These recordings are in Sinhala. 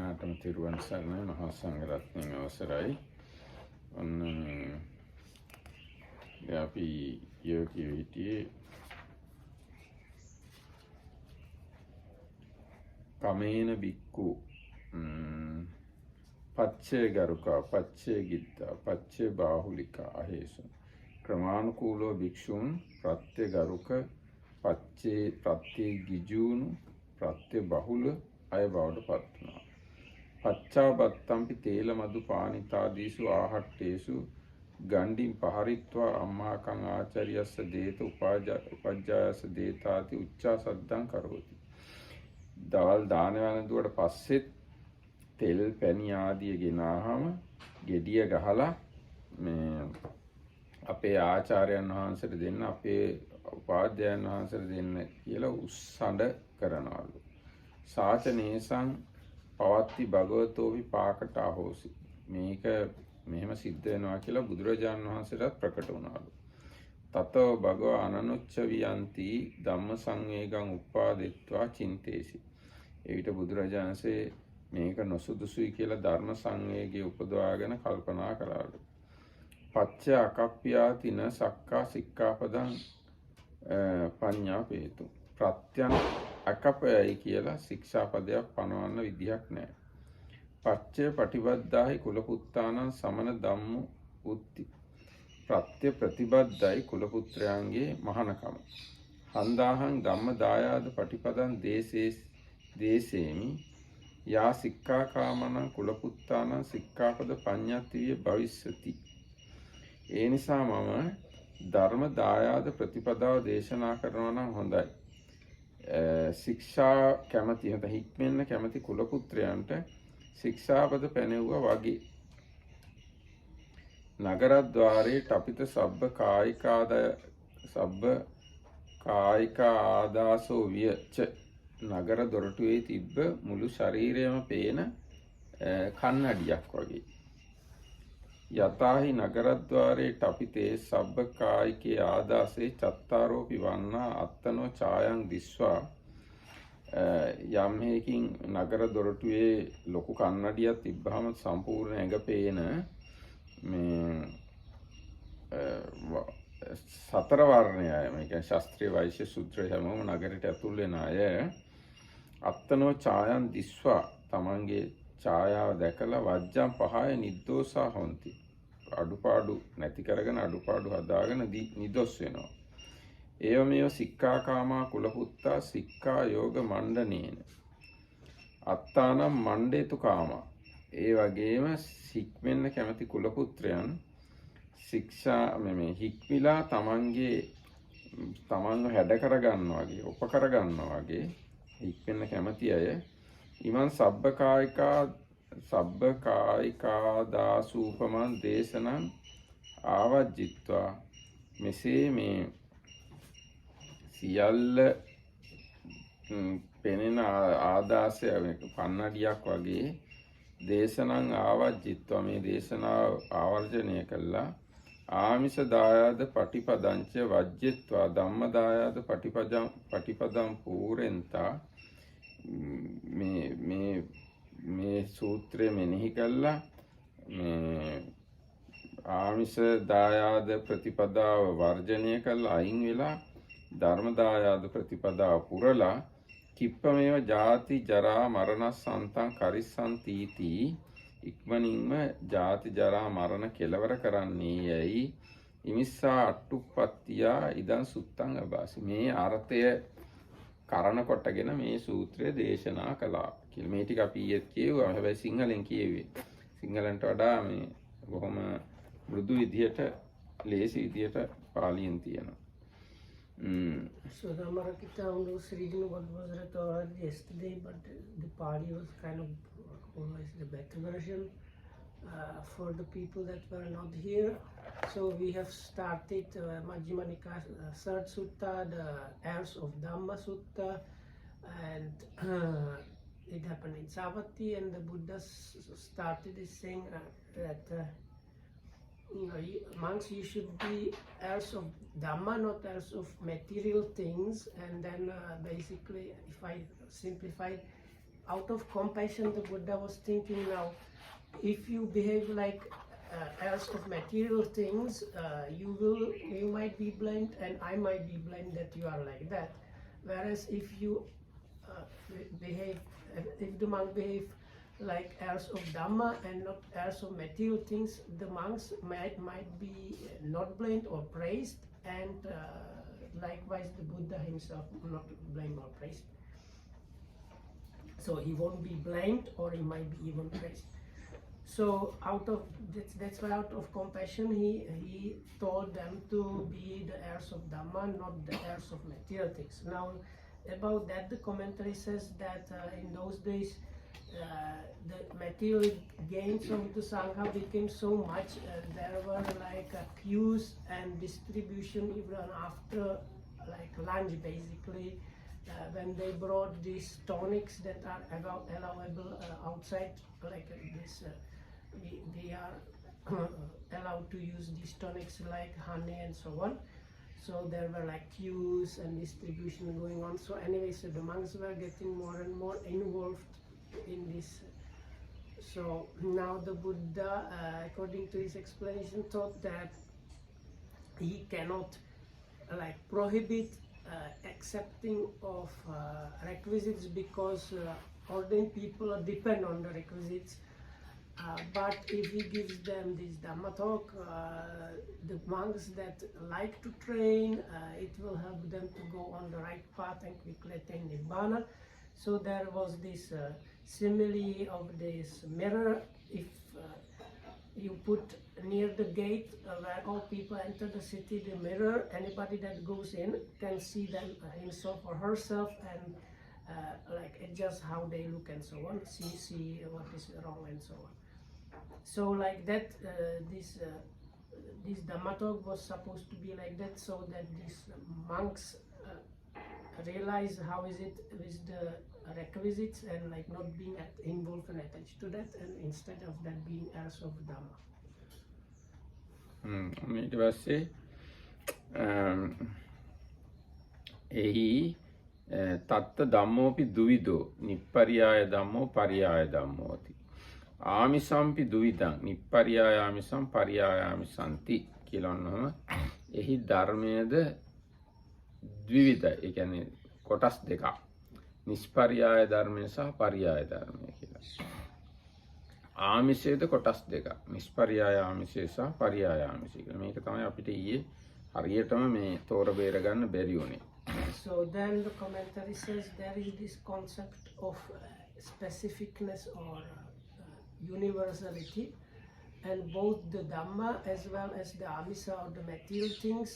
හැමෝටම තිරුවන් සරණයි මහා සංඝරත්නයන් අවසරයි. ඔන්න අපි යෝගී විටියේ කමේන බික්කු පච්චේ ගරුකා පච්චේ ගිත්තා පච්චේ බාහුලිකා අහේසු ක්‍රමානුකූලෝ භික්ෂූන් ප්‍රත්‍ය ගරුක පච්චේ ප්‍රත්‍ය ගිජූනු ප්‍රත්‍ය බහුල අය බවට පත් වුණා. පච්චාබත්තම්පි තේල මදු පානිතාදීසු ආහට්ටේසු ගණ්ඩින් පහරිත්වා අම්මාකං ආචාර්යස්ස දේත උපජ්ජායස්ස දේතාති උච්චා සද්දං කරෝති. දවල් දාන වැළඳුවට පස්සෙත් තෙල් පැණි ආදිය ගෙනාහම ගෙඩිය ගහලා මේ අපේ ආචාර්යයන් වහන්සේට දෙන්න අපේ උපාධ්‍යයන් වහන්සේට දෙන්න කියලා උස්සඬ කරනවලු. සාචනේසං පවත්ති භගවතෝවි පාකට අහෝසි. මේක මෙහෙම සිද්ධ වෙනවා කියලා බුදුරජාණන් වහන්සේට ප්‍රකට වුණාලු. තතෝ භගව අනනුච්ච වියන්ති ධම්ම සංවේගං උපාදෙත්වා චින්තේසි. එවිට බුදුරජාණන්සේ මේක නොසුදුසුයි කියලා ධර්ම සංවේගය උපදවාගෙන කල්පනා කළාලු. පච්ච අකප්පියාතින සක්කා සික්ඛාපදං පඤ්ඤාපේතු. ප්‍රත්‍යං අකපයයි කියලා ශික්ෂාපදයක් පනවන්න විදිහක් නැහැ. පච්චය පටිබද්ධාහි කුලපුත්තානං සමන ධම්මු උත්ති. ප්‍රත්‍ය ප්‍රතිබද්ධයි කුලපුත්‍රයන්ගේ මහානකම. හන්දාහං ධම්මදායාද පටිපදං දේසේමි යා සික්ඛාකාමනං කුලපුත්තානං සික්ඛාපද පඤ්ඤත්තිය භවිස්සති. ඒ නිසා මම ධර්ම දායාද ප්‍රතිපදාව දේශනා කරනවා නම් හොඳයි. ශික්ෂා කැමති නැත හික්මෙන්න කැමති කුලපුත්‍රයන්ට ශික්ෂාපද පැනෙව්වා වගේ. නගරද්වාරේ ටපිත සබ්බ කායිකා ආදාසෝ වියච. නගර දොරටුවේ තිබ්බ මුළු ශරීරයම පේන කන්නඩියක් වගේ. යතාහි නගරද්වාරේ ටපිතේ සබ්බ කායිකේ ආදාසේ චත්තාරෝපි වන්නා අත්තනෝ ඡායං දිස්වා. යම් හේකින් නගර දොරටුවේ ලොකු කන්නඩියක් තිබ්බහම සම්පූර්ණ ඇඟ පේන මේ සතර වර්ණය අය, මේ කියන්නේ ශාස්ත්‍රීය වෛශ්‍ය සූත්‍රය හැමෝම නගරයට ඇතුල් වෙන අය අත්තනෝ ඡායං දිස්වා තමන්ගේ ඡායාව දැකලා වජ්ජම් පහය නිද්දෝසා හොಂತಿ. අඩුපාඩු නැති කරගෙන අඩුපාඩු හදාගෙන නිදොස් වෙනවා. ඒවමේව සික්ඛාකාමා කුලපුත්තා සික්ඛා යෝග මණ්ඩනේන අත්තානම් මණ්ඩේතු කාමා. ඒ වගේම හික්මෙන්න කැමති කුලපුත්‍රයන් ශික්ෂා මේ හික්මිලා තමන්ව හැඩ කරගන්නවා වගේ උපකර ගන්නවා වගේ හික්මෙන්න කැමති අය ඉමන් සබ්බකායිකා දාසූපමන් දේශනං ආවජ්ජිත්වා. මෙසේ මේ සියල්ල පෙනෙන ආදාසය කන්නඩියක් වගේ දේශනං ආවජ්ජිත්වා මේ දේශනාව ආවර්ජනය කළා. ආමිෂ දායාද පටිපදංච වජ්ජිත්වා ධම්මදායාද පටිපදං පූරෙන්තා. මේ සූත්‍රය මෙනෙහි කළා. මේ ආමිෂ දායාද ප්‍රතිපදාව වර්ජනය කළා අයින් වෙලා ධර්ම දායාද ප්‍රතිපදාව පුරලා කිප්පමේව ජාති ජරා මරණ සන්තං කරිස්සන්තීති. ඉක්මනින්ම ජාති ජරා මරණ කෙලවර කරන්නේ යයි ඉමිස්සා අට්ටුප්පත්තියා ඉදන් සුත්තං අබාසි. මේ අර්ථය කරන කොටගෙන මේ සූත්‍රය දේශනා කළා කියලා. මේ ටික අපි ඊයේ කියුවා. හැබැයි සිංහලෙන් කියෙව්වේ. සිංහලන්ට වඩා මේ බොහොම මෘදු විදියට ලේසි විදියට පාලියෙන් තියෙනවා. So Dammadayada was reading what was read already yesterday, but the Pali was kind of always the better version for the people that were not here. So we have started Majjhima Nikaya third sutta, the heirs of Dhamma sutta, and it happened in Savatthi, and the Buddha started this saying that monks, you should be heirs of Dhamma, not heirs of material things. And then basically, if I simplify, out of compassion, the Buddha was thinking now, if you behave like heirs of material things, you might be blamed, and I might be blamed that you are like that. Whereas if you if the monk behave like heirs of Dhamma and not heirs of material things, the monks might be not blamed or praised, and likewise the Buddha himself not blamed or praised. So he won't be blamed, or he might be even praised. So that's why out of compassion he told them to be the heirs of Dhamma, not the heirs of material things. Now about that, the commentary says that in those days the material gains of the Sangha became so much, there were like queues and distribution even after like lunch basically, when they brought these tonics that are allowable outside, like this we are allowed to use these tonics like honey and so on. So there were like queues and distribution going on. So anyway, so the monks were getting more and more involved in this. So now the Buddha, according to his explanation, thought that he cannot like prohibit accepting of requisites, because ordained people depend on the requisites. But if he gives them this Dhamma talk, the monks that like to train, it will help them to go on the right path and quickly attain Nibbana. So there was this simile of this mirror. If you put near the gate where all people enter the city the mirror, anybody that goes in can see them himself or herself, and like adjust how they look and so on, see what is wrong and so on. So like that, this Dhamma talk was supposed to be like that, so that these monks realize how is it with the requisites and like not being involved and attached to that, and instead of that being heirs of Dhamma. ඊට පස්සේ එහි තත්ත ධම්මෝපි දුවිදෝ නිප්පරියාය ධම්මෝ පරියාය ධම්මෝති ආමිසම්පි දුවිදං නිප්පරියායාමිසම් පරියායාමිසන්ති කියලා ඔන්නම එහි ධර්මයේද ද්විවිධයි. ඒ කියන්නේ කොටස් දෙකක්. නිස්පරියාය ධර්මය සහ පරියාය ධර්මය කියලා. ආමිෂයේද කොටස් දෙකක්. නිස්පරියාය ආමිෂය සහ පරියාය ආමිෂය කියලා. මේක තමයි අපිට ඊයේ හරියටම මේ තෝර බේර ගන්න බැරි වුණේ. So then the commentary says there is this concept of specificness or universality, and both the Dhamma as well as the Amisa or the material things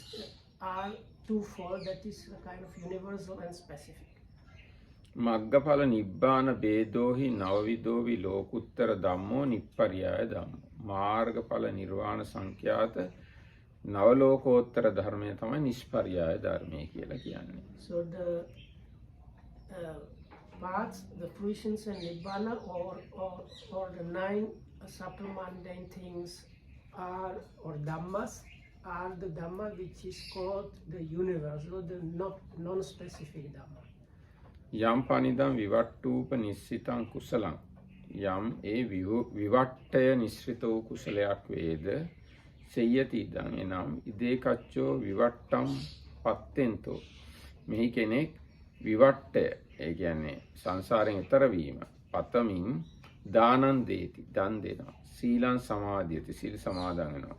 are twofold, that is a kind of universal and specific. මග්ගඵල නිබ්බාන බේදෝහි නවවිදෝවි ලෝකුත්තර ධම්මෝ නිප්පරියාය ධම්මෝ මාර්ගඵල නිර්වාණ සංඛ්‍යාත නවලෝකෝත්තර ධර්මය තමයි නිස්පරියාය ධර්මය කියලා කියන්නේ. So the paths, the fruitions and nibbana, or the 9 subtle mundane things are, or dhammas, are the dhamma which is called the universal, the non-specific dhamma. යම් පනිදම් විවට්ටූප නිස්සිතං කුසලං යම් ඒ විවට්ටය නිස්සිත වූ කුසලයක් වේද සෙය්‍යති ඉදං එනම් ඉදේකච්චෝ විවට්ටම් පත්තෙන්තෝ මෙහි කෙනෙක් විවට්ටය ඒ කියන්නේ සංසාරයෙන් ඈතර වීම පතමින් දානං දේති දන් දෙනවා සීලං සමාදියති සීල සමාදන් වෙනවා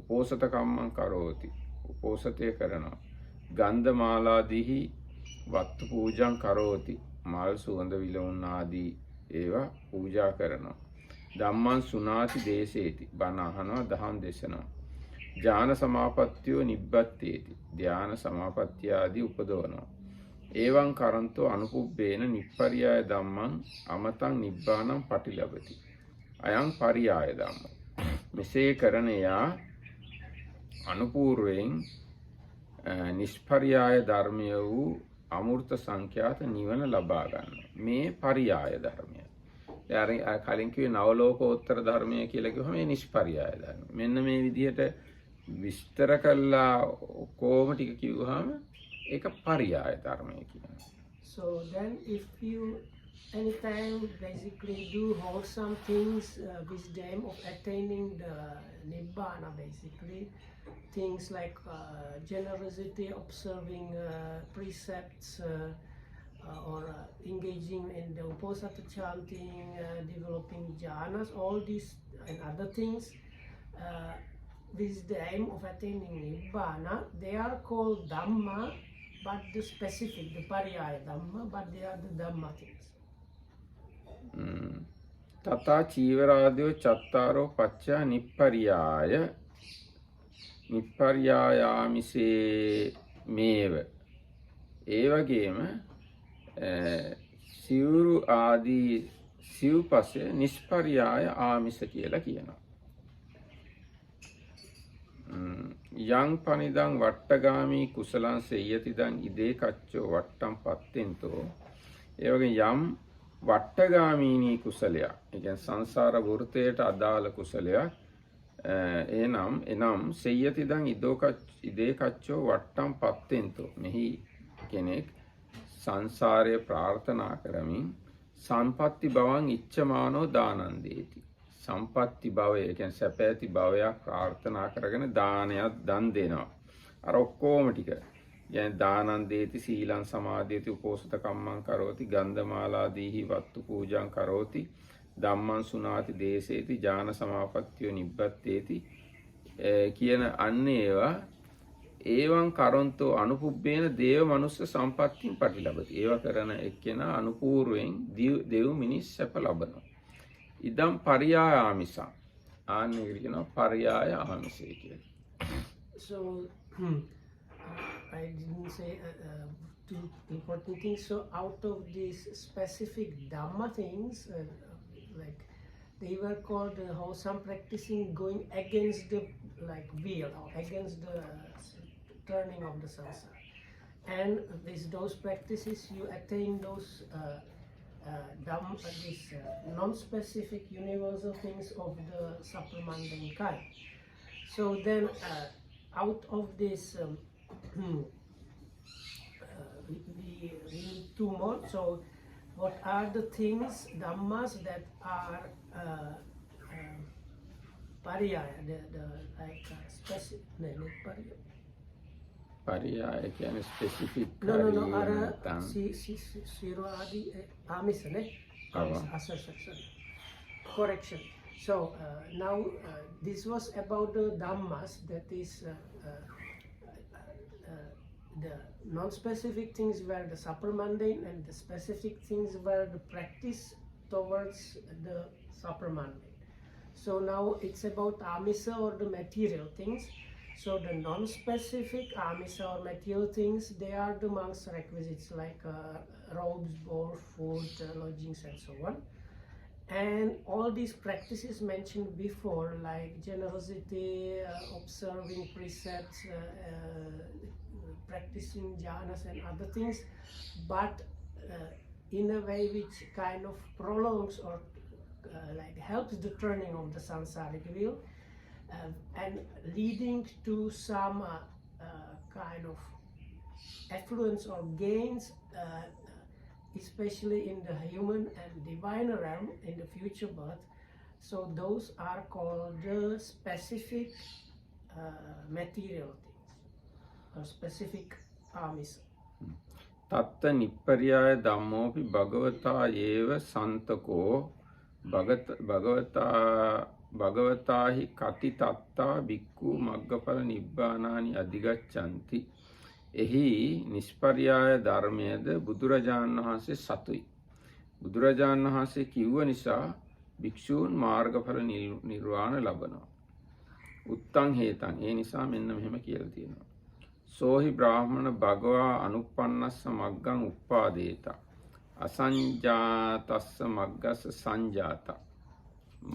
උපෝසත කම්මං කරෝති උපෝසතය කරනවා ගන්ධ මාලාදීහි වත්තු පූජං කරෝති මල් සුවඳ විලවුන් ආදී ඒවා පූජා කරනවා ධම්මං සුනාති දේශේති බණ අහනවා දහම් දේශනවා ඥාන සමාපත්තියෝ නිබ්බත්තේති ධ්‍යාන සමාපත්තිය ආදී උපදවනවා එවං කරන්තෝ අනුපුබ්බේන නිප්පරියාය ධම්මං අමතං නිබ්බානං පටිලබති අයං පරියාය ධම්මෝ මෙසේ කරන යා අනුපූර්වයෙන් නිෂ්පරියාය ධර්මය වූ අමූර්ත සංඛ්‍යාත නිවන ලබා ගන්නවා. මේ පරියාය ධර්මය. කලින් කිව්වේ නවලෝකෝත්තර ධර්මය කියලා කිව්වම මේ නිෂ්පරියාය ධර්මය. මෙන්න මේ විදිහට විස්තර කළා කොහොම ටික කිව්වහම ඒක පරියාය ධර්මය කියනවා. So then if you anytime basically do wholesome things with the aim of attaining the nibbana, basically things like generosity, observing precepts, or engaging in the uposatha chanting, developing jhanas, all these and other things uh, with the aim of attaining nibbana, they are called dhamma, but the specific, the pariyaya dhamma, but they are the dhamma things. තථා චීවරාදයෝ චත්තාරෝ පච්චා නිප්පරියාය නිප්පරියායාමිසේ මේව ඒ වගේම සිවුරු ආදී සිව්පසය නිෂ්පරියාය ආමිස කියලා කියනවා. යං පනිදං වට්ටගාමී කුසලං සෙය්‍යතිදං ඉදේ කච්චෝ වට්ටම් පත්තෙන්තෝ ඒ වගේ යම් වට්ටගාමීනී කුසලයක්, ඒ කියන්නේ සංසාර වෘතයට අදාළ කුසලයක් එනම් සෙය්‍යතිදං ඉදේ කච්චෝ වට්ටම් පත්තෙන්තෝ මෙහි කෙනෙක් සංසාරය ප්‍රාර්ථනා කරමින් සම්පත්ති භවං ඉච්ඡමානෝ දානං දේති. සම්පත්ති භවය කියන්නේ සැප ඇති භවයක් ප්‍රාර්ථනා කරගෙන දානයක් දන් දෙනවා. අර ඔක්කොම ටික. කියන්නේ දානං දේති, සීලං සමාදේති, උපෝසත කම්මං කරෝති, ගන්ධමාලා දීහි වත්තු පූජං කරෝති, ධම්මං සුනාති දේසේති, ඥාන සමාපත්තියෝ නිබ්බත්තේති කියන අන්න ඒවා ඒවං කරොන්තෝ අනුපුබ්බේන දේව මනුස්ස සම්පත්තින් පටිලබති. ඒවා කරන එක්කෙනා අනුපූර්වයෙන් දෙව් මිනිස් සැප ලබනවා. ඉදම් පරියාය ආමිසං. ආන්නේ කියනවා පරියාය ආමිසය කියලා. So I didn't say two important things. So out of these specific dhamma things, like they were called wholesome practicing going against the like wheel or against the turning of the samsara. And with those practices, you attain those these non-specific universal things of the supramundane kind. So then, out of this, we need two more. So, what are the things, dhammas that are pariyaya, the like specific, pariyaya. පරියාය කියන්නේ specific No, zero adi amisa ne. Correction. So now this was about the dhammas, that is the non-specific things were the supramundane, and the specific things were the practice towards the supramundane. So now it's about amisa or the material things. So the non-specific amisa or material things, they are the monks' requisites like robes, board, food, lodgings, and so on. And all these practices mentioned before, like generosity, observing precepts, practicing jhanas and other things, but in a way which kind of prolongs or like helps the turning of the samsaric wheel. And leading to some kind of affluence or gains, especially in the human and divine realm in the future birth. So those are called the specific material things or specific amisa. තත්ත නිප්පරියාය ධම්මෝපි භගවතා ඒව සන්තකෝ භගවතාහි කති තත්තා බික්ඛු මග්ගඵල නිබ්බානානි අධිගච්ඡanti. එහි නිෂ්පරියාය ධර්මයේද බුදුරජාණන් වහන්සේ සතුයි. බුදුරජාණන් වහන්සේ කිව්ව නිසා භික්ෂූන් මාර්ගඵල නිර්වාණ ලබනවා. උත්තං හේතං, ඒ නිසා මෙන්න මෙහෙම කියලා තියෙනවා. සෝහි බ්‍රාහ්මණ භගවා අනුප්පන්නස්ස මග්ගං උප්පාදේත අසංජාතස්ස මග්ගස්ස සංජාත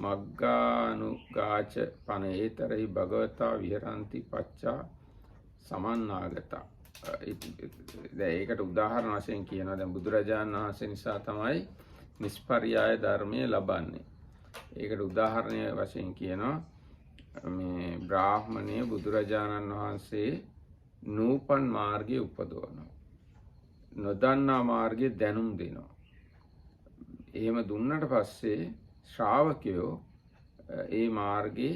මග්ගානුගාච පනේතරහි භගවතා විහරಂತಿ පච්චා සමන්නාගතා. ඒකට උදාහරණ වශයෙන් කියනවා, දැන් බුදුරජාණන් වහන්සේ නිසා තමයි නිෂ්පරියාය ධර්මය ලබන්නේ. ඒකට උදාහරණය වශයෙන් කියනවා මේ බ්‍රාහ්මණය බුදුරජාණන් වහන්සේ නූපන් මාර්ගයේ උපදවනවා, නොදන්නා මාර්ගයේ දැනුම් දෙනවා. එහෙම දුන්නට පස්සේ ශ්‍රාවකයෝ ඒ මාර්ගේ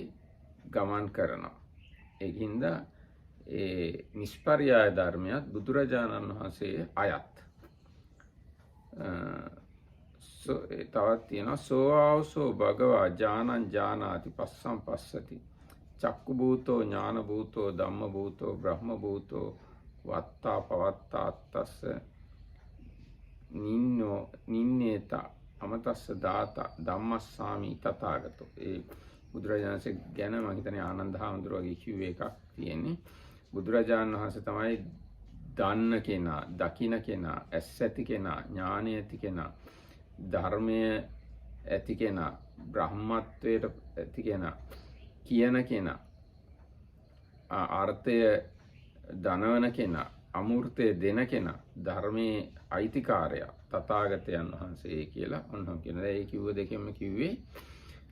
ගමන් කරනවා. ඒකින්ද ඒ නිෂ්පර්යාය ධර්මයක් බුදුරජාණන් වහන්සේ අයත්. තවත් තියෙනවා සෝ ආවසෝ භගවා ඥානං ඥානාති පස්සම් පස්සති චක්කු භූතෝ ඥාන භූතෝ ධම්ම භූතෝ බ්‍රහ්ම භූතෝ වත්තා පවත්තා අත්තස්ස නින්නේත අමතස්ස දාත ධම්මස්සාමි තථාගතෝ. ඒ බුදුරජාණන්සේ ගැන මම හිතන්නේ ආනන්ද හාමුදුරුවෝ වගේ කිව්ව එකක් තියෙන්නේ. බුදුරජාණන් වහන්සේ තමයි දන්න කෙනා, දකින කෙනා, ඇස් ඇති කෙනා, ඥානය ඇති කෙනා, ධර්මය ඇති කෙනා, බ්‍රහ්මත්වයට ඇති කෙනා, කියන කෙනා, අර්ථය දනවන කෙනා, අමූර්තය දෙන කෙනා, ධර්මයේ අයිතිකාරයා තථාගතයන් වහන්සේ කියලා ඔන්නම් කියනවා. ඒ කිව්ව දෙකෙන්ම කිව්වේ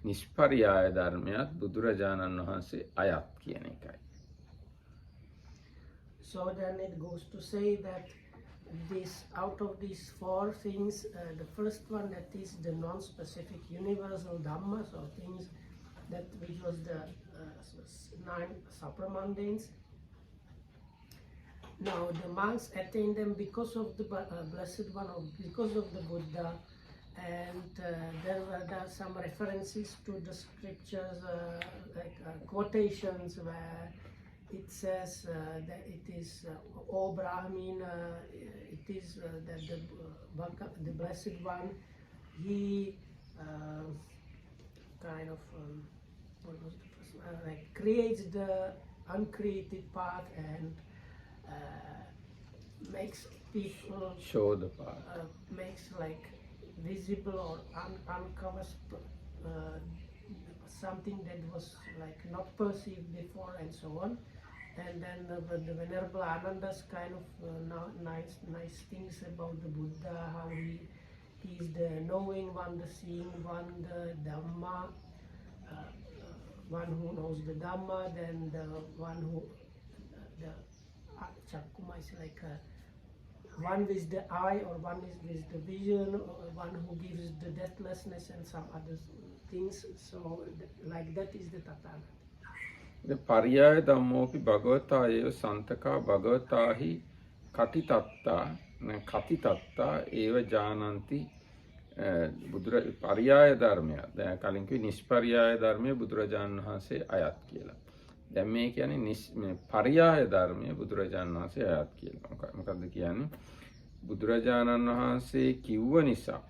නිෂ්පර්යාය ධර්මයක් බුදුරජාණන් වහන්සේ අයත් කියන එකයි. So then it goes to say that this, out of these four things, the first one, that is the non-specific universal dhammas, or things that which was the 9 supramundanes. Now the monks attained them because of the blessed one, or because of the Buddha, and there were some references to the scriptures, like quotations where it says that it is O Brahmin, it is that the blessed one, he kind of what was the first, like creates the uncreated path and makes people show the path, makes like visible or uncovers something that was like not perceived before, and so on. And then the Venerable Ananda's kind of nice things about the Buddha, how he is the knowing one, the seeing one, the Dhamma, one who knows the Dhamma, then the one who the Chakkuma is like one with the eye, or one is with the vision, or one who gives the deathlessness and some other things. So like that is the Tathagata. පරියාය ධම්මෝපි භගවතා ඒව සන්තකා භගවතාහි කතිතත්තා ඒව ජානන්ති. පරියාය ධර්මය දැන් කලින් කිව්වේ නිෂ්පර්යාය ධර්මය බුදුරජාණන් වහන්සේ අයත් කියලා. දැන් මේ කියන්නේ පරියාය ධර්මය බුදුරජාණන් වහන්සේ අයත් කියලා. මොකක්ද කියන්නේ? බුදුරජාණන් වහන්සේ කිව්ව නිසා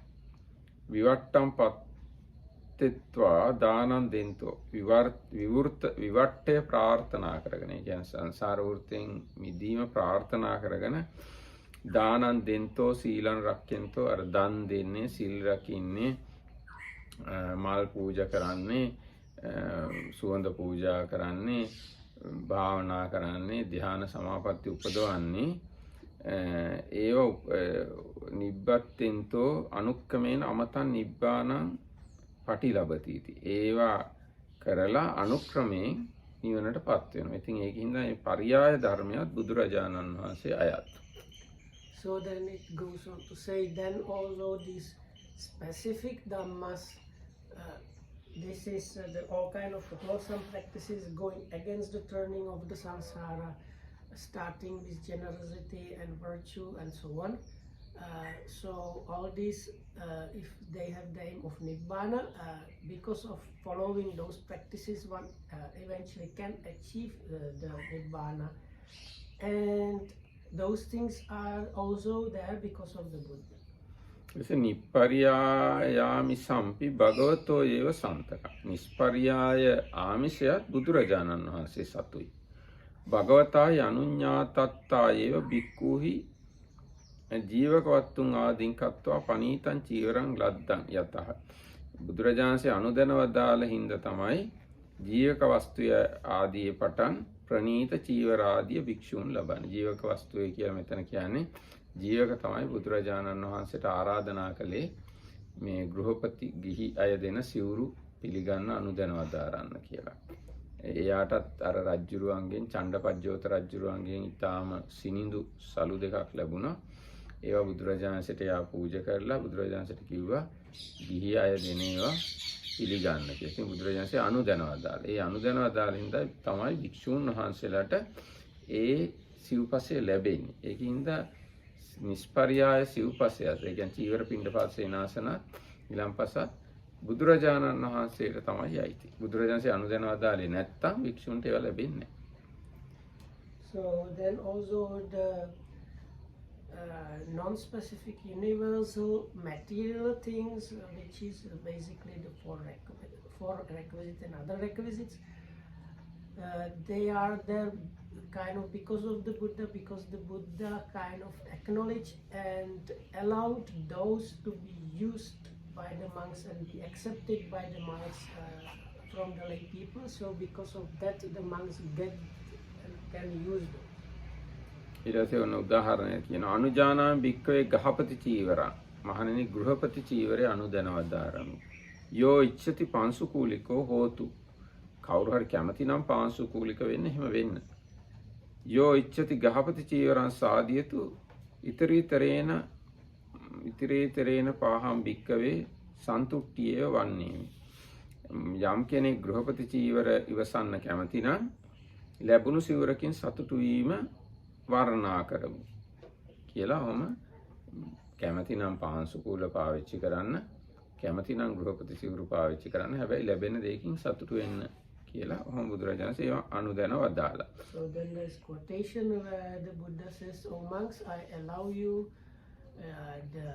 විවට්ටම් පත්ත්වා දානං දෙන්තෝ විවර්තය ප්‍රාර්ථනා කරගෙන, ඒ කියන්නේ සංසාර වෘත්තෙන් මිදීම ප්‍රාර්ථනා කරගෙන දානං දෙන්තෝ සීලං රක්ඛෙන්තෝ, අර දන් දෙන්නේ, සිල් රකින්නේ, මල් පූජා කරන්නේ, සුවඳ පූජා කරන්නේ, භාවනා කරන්නේ, ධ්‍යාන සමාපatti උපදවන්නේ, ඒව නිබ්බත්තෙන්තෝ අනුක්කමේන අමතං නිබ්බානං පටිලබති. ඒවා කරලා අනුක්‍රමයෙන් නිවනටපත් වෙනවා. ඉතින් ඒකින්ද මේ පරියාය ධර්මයක් බුදුරජාණන් වහන්සේ අයත්. So then it goes on to say, then although these specific dhammas, this is all kind of wholesome practices going against the turning of the samsara, starting with generosity and virtue and so on. So all these, if they have the aim of Nibbana, because of following those practices, one eventually can achieve the Nibbana. And those things are also there because of the Buddha. නිප්පරියායාමි සම්පි භගවතෝ ඒව සන්තක. නිෂ්පරියාය ආමිෂයත් බුදුරජාණන් වහන්සේ සතුයි. භගවතායි අනුඤ්ඤාතත්තා ඒව බික්ඛූහි ජීවකවත්තුන් ආදීන් කତ୍වා පනීතං චීවරං ලද්දං යතහ. බුදුරජාණන්සේ අනුදැනවදාළ හින්දා තමයි ජීවක වස්තුය ආදී පටන් ප්‍රනීත චීවර ආදී භික්ෂූන් ලබන්නේ. ජීවක වස්තුවේ කියලා මෙතන කියන්නේ ජීවක තමයි බුදුරජාණන් වහන්සේට ආරාධනා කළේ මේ ගෘහපති ගිහි අය දෙන සිවුරු පිළිගන්න අනුදැනවදාරන්න කියලා. එයාටත් අර රජ්ජුරුවන්ගෙන් චණ්ඩපජ්ජෝත රජ්ජුරුවන්ගෙන් ඊටාම සිනිඳු සලු දෙකක් ලැබුණා. ඒවා බුදුරජාණන්සේට යා පූජා කරලා බුදුරජාණන්සේට කිව්වා ගිහි අය දෙන ඒවා පිළිගන්න කියලා. ඉතින් බුදුරජාණන්සේ අනුදැනව දාලා. ඒ අනුදැනව දාලා හින්දා තමයි භික්ෂූන් වහන්සේලාට ඒ සිව්පසය ලැබෙන්නේ. ඒකින්ද නිස්පර්යාය සිව්පසය. ඒ කියන්නේ චීවර පිණ්ඩපාත සේනාසන ඊළම්පස බුදුරජාණන් වහන්සේට තමයි අයිති. බුදුරජාණන්සේ අනුදැනව දාලේ නැත්තම් භික්ෂුන්ට ඒවා ලැබෙන්නේ නැහැ. So then also the non-specific universal material things, which is basically the four requisites and other requisites, they are there kind of because of the Buddha, because the Buddha kind of acknowledged and allowed those to be used by the monks and be accepted by the monks from the lay people. So because of that, the monks get and can use them. ඊට පස්සේ ඔන්න උදාහරණයක් කියනවා අනුජානාමි භික්ඛවේ ගහපති චීවරං මහණෙනි ගෘහපති චීවරය අනුදැනවදාරමි යෝ ඉච්ඡති පාංශුකූලිකෝ හෝතු කවුරු හරි කැමති නම් පාංශුකූලික වෙන්න එහෙම වෙන්න යෝ ඉච්ඡති ගහපති චීවරං සාදියතු ඉතරීතරේන පාහම් භික්ඛවේ සන්තුට්ඨියේ වන්නේමි යම් කෙනෙක් ගෘහපති චීවර ඉවසන්න කැමති නම් ලැබුණු සිවුරකින් සතුටු වීම වර්ණනා කරමු කියලා ඔහම කැමති නම් පාංශුකූල පාවිච්චි කරන්න කැමති නම් ගෘහපති සිවුරු පාවිච්චි කරන්න හැබැයි ලැබෙන දෙයකින් සතුටු වෙන්න කියලා ඔහම බුදුරජාණන්සේ ඒවා අනුදැන වදාලා. So then there's quotation where the Buddha says, "O monks, I allow you the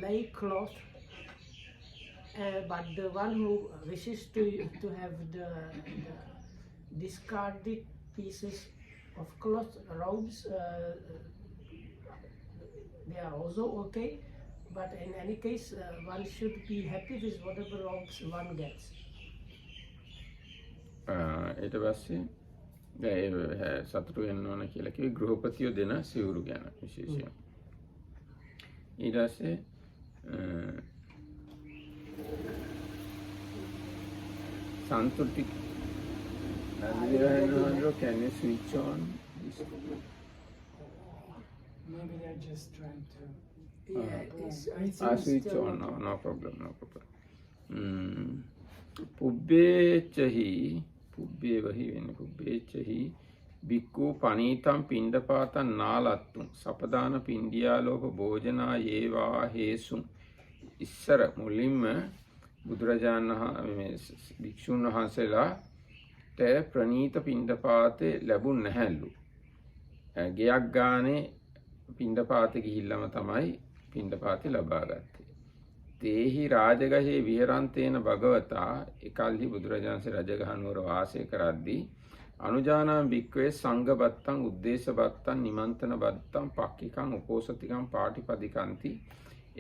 lay cloth, but the one who wishes to have the discarded pieces of cloth robes, they are also okay. But in any case, one should be happy with whatever robes one gets." ඊට පස්සේ සතුටු වෙන්න ඕන කියලා කිව්වේ ගෘහපතියෝ දෙන සිවුරු ගැන විශේෂයෙන්. ඊට පස්සේ Santuti, can you switch on this? Maybe they're just trying to. Switch on, no problem. Pubbechahi, bhikkhu panitam pindapatan nalattum sapadana pindiyaloka bhojana yeva hesum ඉස්සර මුලින්ම බුදුරජාණන් භික්ෂුන් වහන්සේලාට ප්‍රණීත පිණ්ඩපාතේ ලැබුණ නැහැලු. ගෙයක් ගානේ පිණ්ඩපාතේ ගිහිල්ලාම තමයි පිණ්ඩපාතේ ලබා ගත්තේ. තේහි රාජගහේ විහරන්තේන භගවතා එකල්හි බුදුරජාණන්සේ රජගහ නුවර වාසය කරද්දී අනුජානාම භික්ඛවේ සංඝබත්තං උද්දේශබත්තං නිමන්තන බත්තං පක්ඛිකං උපෝසතිකං පාටිපදිකන්ති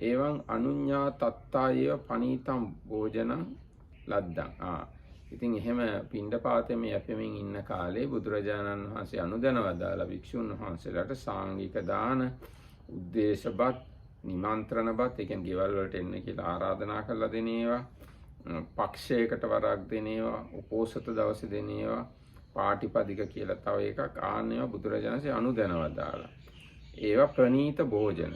එවං අනුඤ්ඤා තත්තායව පනීතම් භෝජනං ලද්දං. ඉතින් එහෙම පිණ්ඩපාතෙම යැපෙමින් ඉන්න කාලේ බුදුරජාණන් වහන්සේ අනුදැනවදාලා භික්ෂුන් වහන්සේලාට සාංගික දාන, උද්දේශබත්, නිමන්ත්‍රණබත්, ඒ කියන්නේ ගෙවල් වලට එන්න කියලා ආරාධනා කරලා දෙන ඒවා, පක්ෂයකට වරක් දෙන ඒවා, උපෝසත දවසේ දෙන ඒවා, පාටිපදික කියලා තව එකක් ආන්නේවා බුදුරජාණන්සේ අනුදැනවදාලා. ඒවා ප්‍රණීත භෝජන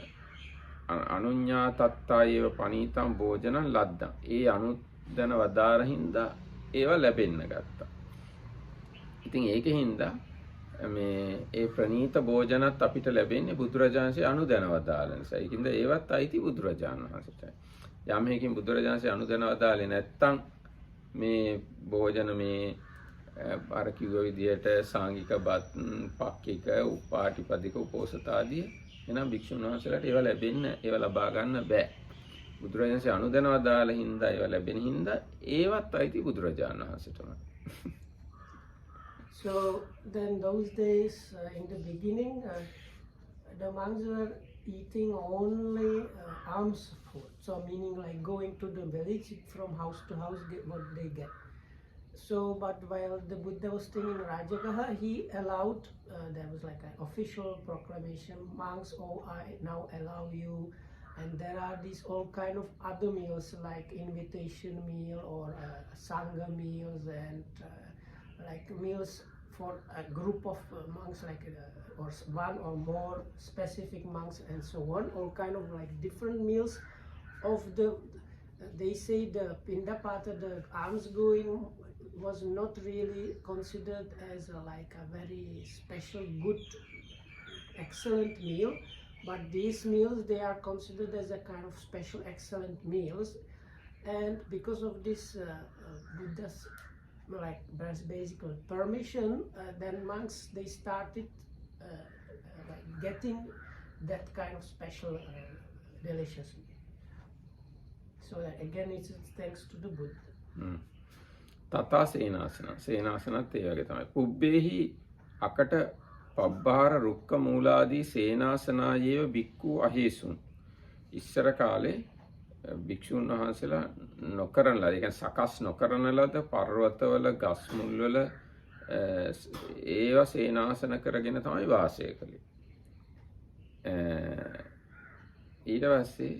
අනුඤ්ඤා තත්තායව පනීතම් භෝජනං ලද්දං. ඒ අනුදැන වදාර හින්දා ඒවා ලැබෙන්න ගත්තා. ඉතින් ඒකෙන් මේ ඒ ප්‍රණීත භෝජනත් අපිට ලැබෙන්නේ බුදුරජාණන්සේ අනුදැන වදාළ නිසා. ඒකින්ද ඒවත් අයිති බුදුරජාණන් වහන්සේට. යම් හේකින් බුදුරජාණන්සේ අනුදැන වදාලේ නැත්තම් මේ භෝජන මේ අර කිව්ව විදිහට සාංගික බත්, පක්ඛික, උපාටිපදික, උපෝසත ආදී එනම් භික්ෂුන් වහන්සේලාට ඒවා ලැබෙන්න ඒවා ලබා ගන්න බෑ. බුදුරජාණන්සේ අනුදැනව දාලා හින්දා ඒවා ලැබෙන හින්දා ඒවත් අයිති බුදුරජාණන් වහන්සේටම. So then those days in the beginning, the monks were eating only alms food. So meaning like going to the village from house to house, get what they get. So, but while the Buddha was staying in Rajagaha, he allowed, there was like an official proclamation, monks, oh, I now allow you, and there are these all kind of other meals like invitation meal or Sangha meals and like meals for a group of monks, like or one or more specific monks and so on, all kind of like different meals of the. They say the Pindapata, the alms going, was not really considered as like a very special, good, excellent meal, but these meals, they are considered as a kind of special, excellent meals. And because of this Buddha's like basically permission, then monks, they started like getting that kind of special delicious meal. So that again, it's thanks to the Buddha. තථා සේනාසන සේනාසනත් ඒ වගේ තමයි. පුබ්බේහි අකට පබ්බාර රුක්ක මූලාදී සේනාසනායේව බික්ඛු අහේසුන්. ඉස්සර කාලේ භික්ෂුන් වහන්සේලා නොකරන ලද, ඒ කියන්නේ සකස් නොකරන ලද පර්වතවල ගස් මුල් වල ඒවා සේනාසන කරගෙන තමයි වාසය කළේ. ඊට පස්සේ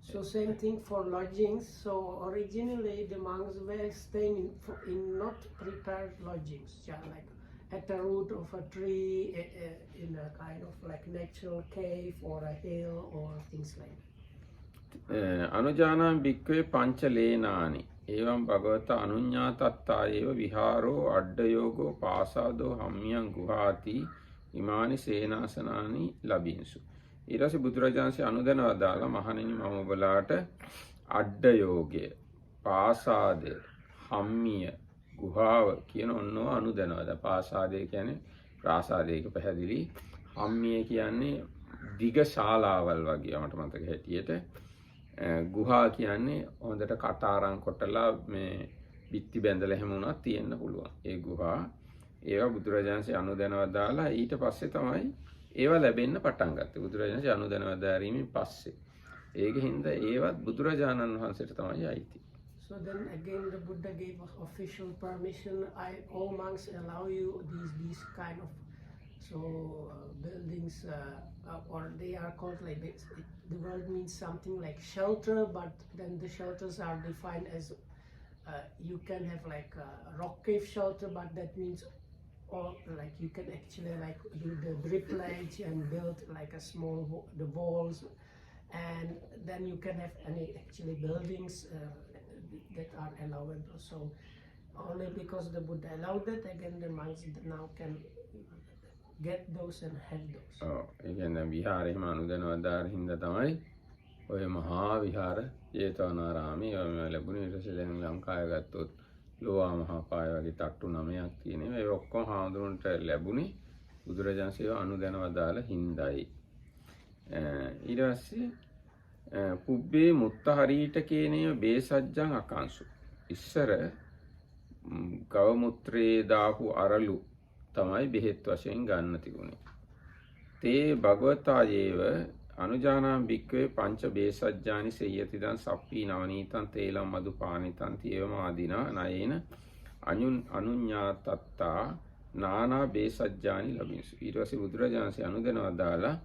So same thing for lodgings. So originally the monks were staying in not prepared lodgings, like at the root of a tree, in a kind of like natural cave or a hill or things like that. අනුජානං භික්ඛවේ පංචලේනානි එවං භගවත අනුඤ්ඤාතත්තායේව විහාරෝ අඩ්ඩයෝගෝ පාසාදෝ හම්මියං ගුහාති ඉමානි සේනාසනානි ලබින්සු. ඊට පස්සේ බුදුරජාණන්සේ අනුදැනව දාලා මහණෙනි මම ඔබලාට අඩ්ඩයෝගය, පාසාදය, හම්මිය, ගුහාව කියන ඔන්නෝ අනුදැනවද. පාසාදය කියන්නේ ප්‍රාසාදයක පැහැදිලි. හම්මිය කියන්නේ දිග ශාලාවල් වගේ මට මතක හැටියට. ගුහා කියන්නේ හොඳට කටාරම් කොටලා මේ බිත්ති බැඳලා එහෙම වුණත් තියෙන්න පුළුවන්. ඒ ගුහා ඒවා බුදුරජාණන්සේ අනුදැනව දාලා ඊට පස්සේ තමයි ඒවා ලැබෙන්න පටන් ගත්තේ. බුදුරජාණන්සේ අනුදැනව දැරීමෙන් පස්සේ. ඒක හින්දා ඒවත් බුදුරජාණන් වහන්සේට තමයි අයිති. So then again the Buddha gave us official permission. All monks allow you these kind of buildings, or they are called like this. The word means something like shelter, but then the shelters are defined as you can have like a rock cave shelter, but that means or like you can actually like do the dripplage and build like a small the walls, and then you can have any actually buildings that are allowable. So only because the Buddha allowed that, again the monks now can get those and have those. ඒ කියන්නේ විහාරෙම අනුදැනව දාන හින්දා තමයි ඔය මහා විහාර ජේතවනාරාමේ ලැබුණේ. ඊට පස්සේ දැන් ලංකාවේ ගත්තොත් ලෝවා මහා පාය වගේ තට්ටු 9ක් තියෙනවා. ඒ ඔක්කොම හාමුදුරන්ට ලැබුණේ බුදුරජාණන්සේ අනුදැනව දාලා හින්දායි. ඊට පස්සේ පුබ්බේ මුත්තහරීට කේනේව බේසජ්ජං අකාංශු. ඉස්සර ගව මුත්‍රේ දාපු අරලු තමයි බෙහෙත් වශයෙන් ගන්න තිබුණේ. තේ භගවතායේව අනුජානං භික්ඛවේ පංච බේසජ්ජානි සේයතිදං සප්පී නවනීතං තේලම් මදුපානිතං තියවම ආදීනා නයේන අනුඤ්ඤාතත්තා නානා බේසජ්ජානි ලබින්සු. ඊට පස්සේ බුදුරජාණන්සේ අනුදැනව දාලා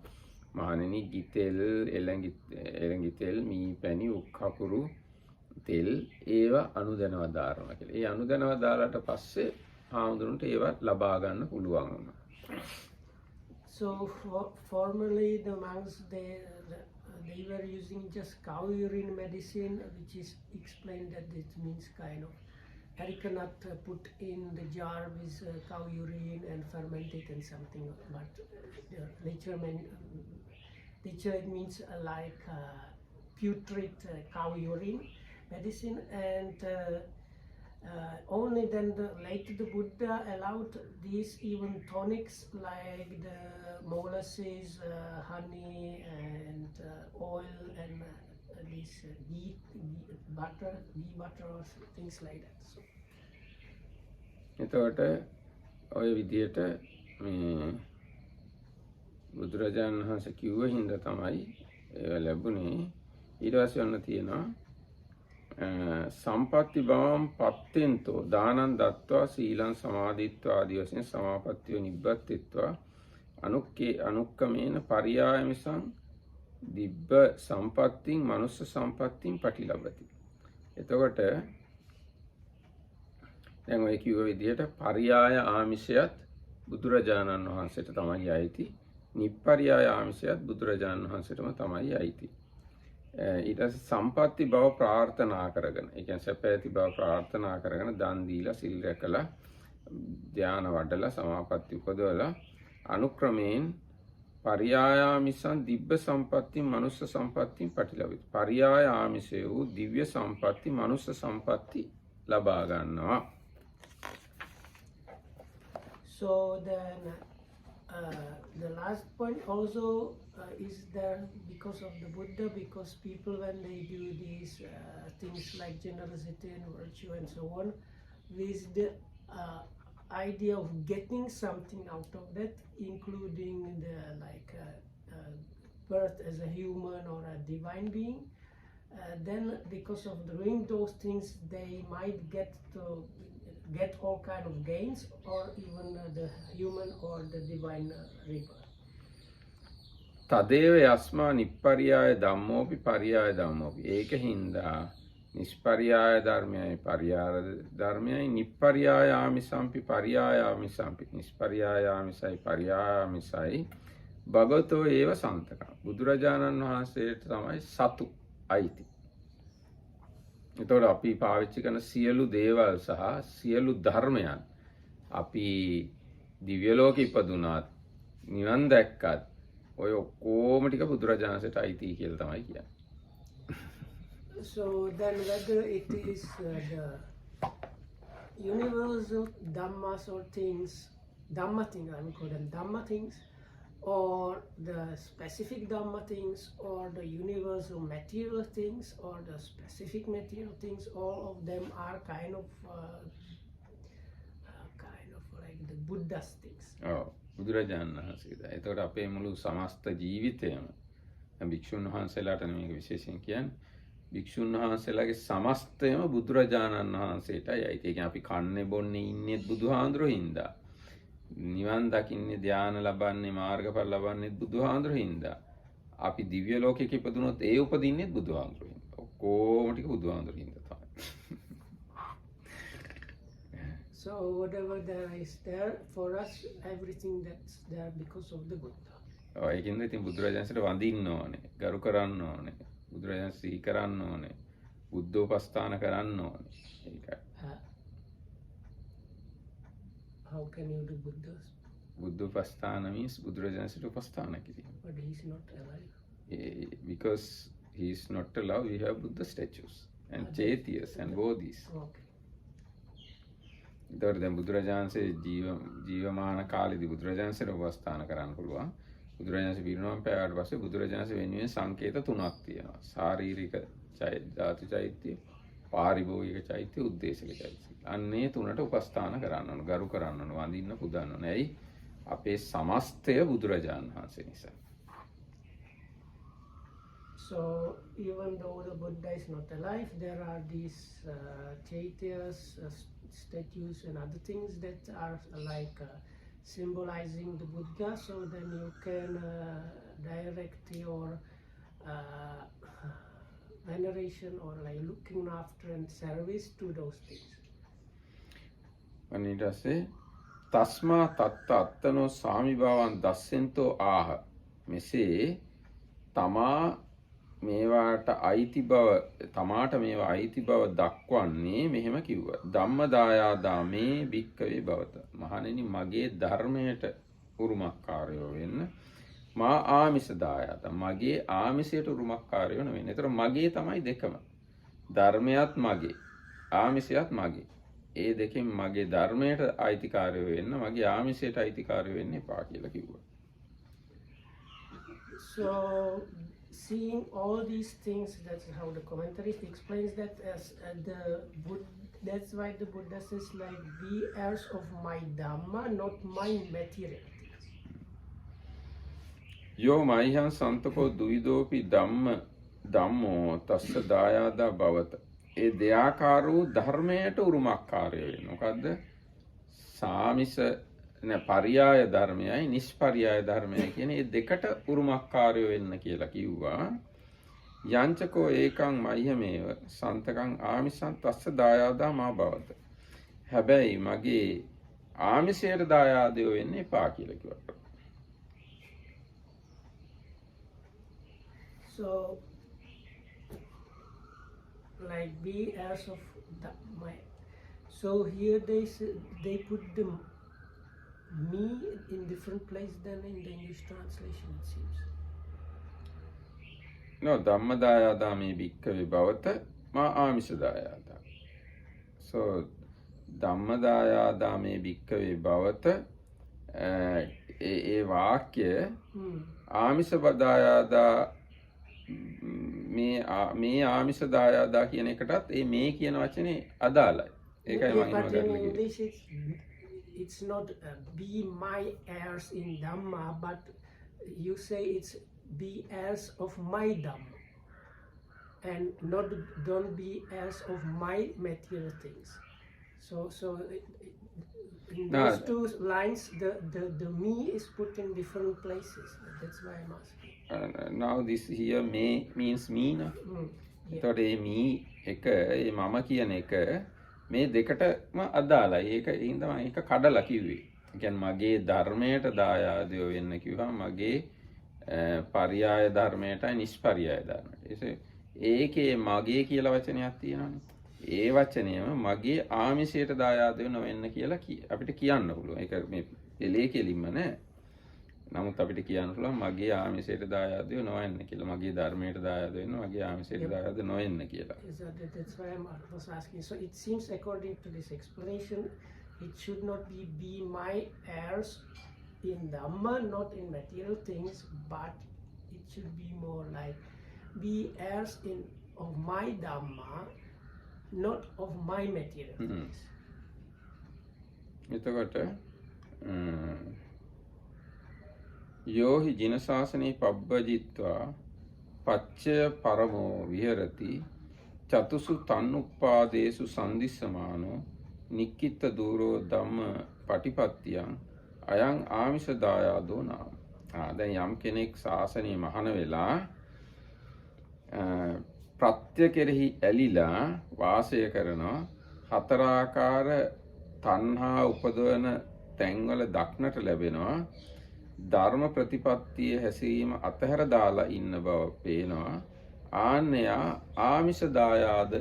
මහණෙනි ගිතෙල්, එළඟි තෙල්, මී පැණි, උක්කපුරු තෙල් ඒවා අනුදැනව දානවා කියලා. ඒ අනුදැනව දාලාට පස්සේ ආමුදුරන්ට ඒවා ලබා ගන්න පුළුවන් වුණා. So formerly the monks they were using just cow urine medicine, which is explained that it means kind of arecanut put in the jar with cow urine and fermented and something. But nature it means like putrid cow urine medicine, and only then later the Buddha allowed these even tonics like the molasses, honey and oil and this ghee butter or things like that. So එතකොට ඔය විදියට මේ බුදුරජාණන් වහන්සේ කිව්ව හින්දා තමයි ඒව ලැබුණේ. ඊට පස්සේ ඔන්න තියෙනවා සම්පatti භවම් පත්තෙන්තෝ දානං දත්වා සීලං සමාදිත්වා ආදී වශයෙන් සමාපත්තිය නිබ්බත්තිත්වා අනුක්කමේන පරියායමිසං දිබ්බ සම්පත්තින් මනුස්ස සම්පත්තින් පටිලබති. එතකොට දැන් ඔය කිව්ව විදිහට පරියාය ආමිෂයත් බුදුරජාණන් වහන්සේට තමයි අයිති. නිප්පරියාය ආමිෂයත් බුදුරජාණන් වහන්සේටම තමයි අයිති. ඊට පස්සේ සම්පatti බව ප්‍රාර්ථනා කරගෙන, ඒ කියන්නේ සැප ඇති බව ප්‍රාර්ථනා කරගෙන දන් දීලා සිල් රැකලා ධාන වඩලා සමාපatti උපදවලා අනුක්‍රමයෙන් පරියාය ආමිෂං දිබ්බ සම්පatti මනුස්ස සම්පatti පටිලවිත. පරියාය ආමිෂය වූ දිව්‍ය සම්පatti මනුස්ස සම්පatti ලබා ගන්නවා. So then the last point also is there because of the Buddha, because people when they do these things like generosity and virtue and so on, with the idea of getting something out of that, including the birth as a human or a divine being, then because of doing those things they might get all kind of gains, or even the human or the divine rebirth. තදේව යස්මා නිප්පරියාය ධම්මෝපි පරියාය ධම්මෝපි. ඒක හින්දා නිෂ්පරියාය ධර්මයයි පරියාය ධර්මයයි නිප්පරියාය ආමිසම්පි පරියාය ආමිසම්පි නිෂ්පරියාය ආමිසයි පරියාය ආමිසයි භගවතෝ ඒව සන්තකම්. බුදුරජාණන් වහන්සේට තමයි සතු අයිති. එතකොට අපි පාවිච්චි කරන සියලු දේවල් සහ සියලු ධර්මයන් අපි දිව්‍ය ලෝකෙ ඉපදුනාත් නිවන් දැක්කත් ඔය ඔක්කොම ටික බුදුරජාණන්සේට අයිති කියලා තමයි කියන්නේ. So then whether it is the universal dhammas or things, dhamma things, I would call them dhamma things, or the specific dhamma things, or the universal material things, or the specific material things, all of them are kind of like the Buddha's things. ඔව් බුදුරජාණන් වහන්සේද. එතකොට අපේ මුළු සමස්ත ජීවිතයම භික්ෂුන් වහන්සේලාට මේක විශේෂයෙන් කියන්නේ භික්ෂුන් වහන්සේලාගේ සමස්තයම බුදුරජාණන් වහන්සේටයි අයිති. ඒ කියන්නේ අපි කන්නේ බොන්නේ ඉන්නේ බුදුහාඳුරෝ හින්දා. නිවන් දකින්නේ ධානය ලබන්නේ මාර්ගඵල ලබන්නේ බුදුහාඳුරෝ හින්දා. අපි දිව්‍ය ලෝකයක ඉපදුනොත් ඒ උපදින්නේ බුදුහාඳුරෝ හින්දා. ඔක්කොම ටික බුදුහාඳුරෝ හින්දා තමයි. So whatever there is there for us, everything that's there because of the Buddha. ඔව් ඒකින්ද ඉතින් බුදුරජාණන්සේට වඳින්න ඕනේ, ගරු කරන්න ඕනේ, බුදුරජාණන් සිහි කරන්න ඕනේ, බුද්ධෝපස්ථාන කරන්න ඕනේ. ඒකයි. How can you do Buddhas? බුද්ධෝපස්ථාන means බුදුරජාණන්සේට උපස්ථාන කිරීම. But he is not alive. Because he is not alive, we have Buddha statues and Chaityas and Bodhis. Okay. ඒතකොට දැන් බුදුරජාණන්සේ ජීවමාන කාලෙදී බුදුරජාණන්සේට උපස්ථාන කරන්න පුළුවන්. බුදුරජාණන්සේ පිරිනොම් පෑවට පස්සේ බුදුරජාණන්සේ වෙනුවෙන් සංකේත තුනක් තියෙනවා. ශාරීරික ධාතු චෛත්‍ය, පාරිභෝගික චෛත්‍ය, උද්දේශික චෛත්‍ය. අන්නේ තුනට උපස්ථාන කරන්න ඕන, ගරු කරන්න ඕන, වඳින්න පුදන්න ඕන. ඇයි? අපේ සමස්තය බුදුරජාණන් වහන්සේ නිසා. So even though the Buddha is not alive, there are these chaityas, statues and other things that are like symbolizing the Buddha, so then you can direct your veneration or like looking after and service to those things. ඊට පස්සේ තස්මා තත්ත අත්තනෝ සාමිභාවන් දස්සෙන්තෝ ආහ. මෙසේ තමා මේවාට අයිති බව තමාට මේවා අයිති බව දක්වන්නේ මෙහෙම කිව්වා. ධම්මදායාදා මේ භික්කවේ භවත. මහණෙනි මගේ ධර්මයට උරුමකාරයෝ වෙන්න. මා ආමිෂ දායාද. මගේ ආමිෂයට උරුමකාරයෝ නෙවෙයි. ඒතර මගේ තමයි දෙකම. ධර්මයත් මගේ, ආමිෂයත් මගේ. ඒ දෙකෙන් මගේ ධර්මයට අයිතිකාරයෝ වෙන්න, මගේ ආමිෂයට අයිතිකාරයෝ වෙන්න එපා කියලා කිව්වා. So seeing all these things, that's how the commentarist explains that as that's why the Buddha says like, be heirs of my Dhamma, not my material things. Yo මයිහං සන්තකෝ දුවිදෝපි ධම්මෝ තස්ස දායාදා භවත. ඒ දෙයාකාර වූ ධර්මයට උරුමකාරය වෙන්න. මොකද්ද? සාමිස පරියාය ධර්මයයි නිෂ්පරියාය ධර්මයයි කියන මේ දෙකට උරුමකාරයෝ වෙන්න කියලා කිව්වා. යංචකෝ ඒකං මය්‍යමේව සන්තකං ආමිසං තස්ස දායාදා මා භවත. හැබැයි මගේ ආමිෂයට දායාදයෝ වෙන්න එපා කියලා කිව්වා. So, like be heirs of my. So here they put the me in different place than in the English translation, it seems. No, Dammadayada me bhikkave bhavata ma ආමිෂ දායාදා. So Dammadayada me bhikkave bhavata ඒ වාක්‍ය ආමිෂ දායාදා මේ ආමිෂ දායාදා කියන එකටත් ඒ මේ කියන වචනේ අදාළයි. ඒකයි මම But in English it's not be my heirs in Dhamma, but you say it's be heirs of my Dhamma, and not don't be heirs of my material things. So in those two lines, the me is put in different places. That's why I'm asking. Now this here may means me na. එතකොට මේ me එක මේ මම කියන එක මේ දෙකටම අදාළයි. ඒක ඉතින් තමයි ඒක කඩලා කිව්වේ. ඒ කියන්නේ මගේ ධර්මයට දායාදයෝ වෙන්න කිව්වා මගේ පරියාය ධර්මයටයි නිෂ්පරියාය ධර්මයට. ඒකේ මගේ කියලා වචනයක් තියෙනවානේ. ඒ වචනයම මගේ ආමිෂයට දායාදයෝ නොවෙන්න කියලා අපිට කියන්න පුළුවන්. ඒක මේ එලේ කෙලින්ම නෑ. නමුත් අපිට කියන්න පුළුවන් මගේ ආමිෂයට දායාදයෝ නොවෙන්න කියලා. මගේ ධර්මයට දායාද වෙන්න මගේ ආමිෂයට දායාද නොවෙන්න කියලා. That's why I was asking. So it seems according to this explanation, it should not be my heirs in Dhamma, not in material things, but it should be more like be heirs of my Dhamma, not of my material things. එතකොට योहि जिनशासने पब्बजित्वा पच्चय परमो विहरति चतुषु तन्नुपादेषु संदिश्यमानो निक्कित दूरो धम्म पटिपत्तियं अयं ආමිෂ දායාදෝ නාම. දැන් යම් කෙනෙක් ශාසනය මහාන වෙලා ප්‍රත්‍ය කෙරෙහි ඇලිලා වාසය කරනවා හතරාකාර තණ්හා උපදවන තැන්වල දක්නට ලැබෙනවා ධර්ම ප්‍රතිපත්තිය හැසීම අතහැර දාලා ඉන්න බව පේනවා. ආන්නයා ආමිෂ දායාද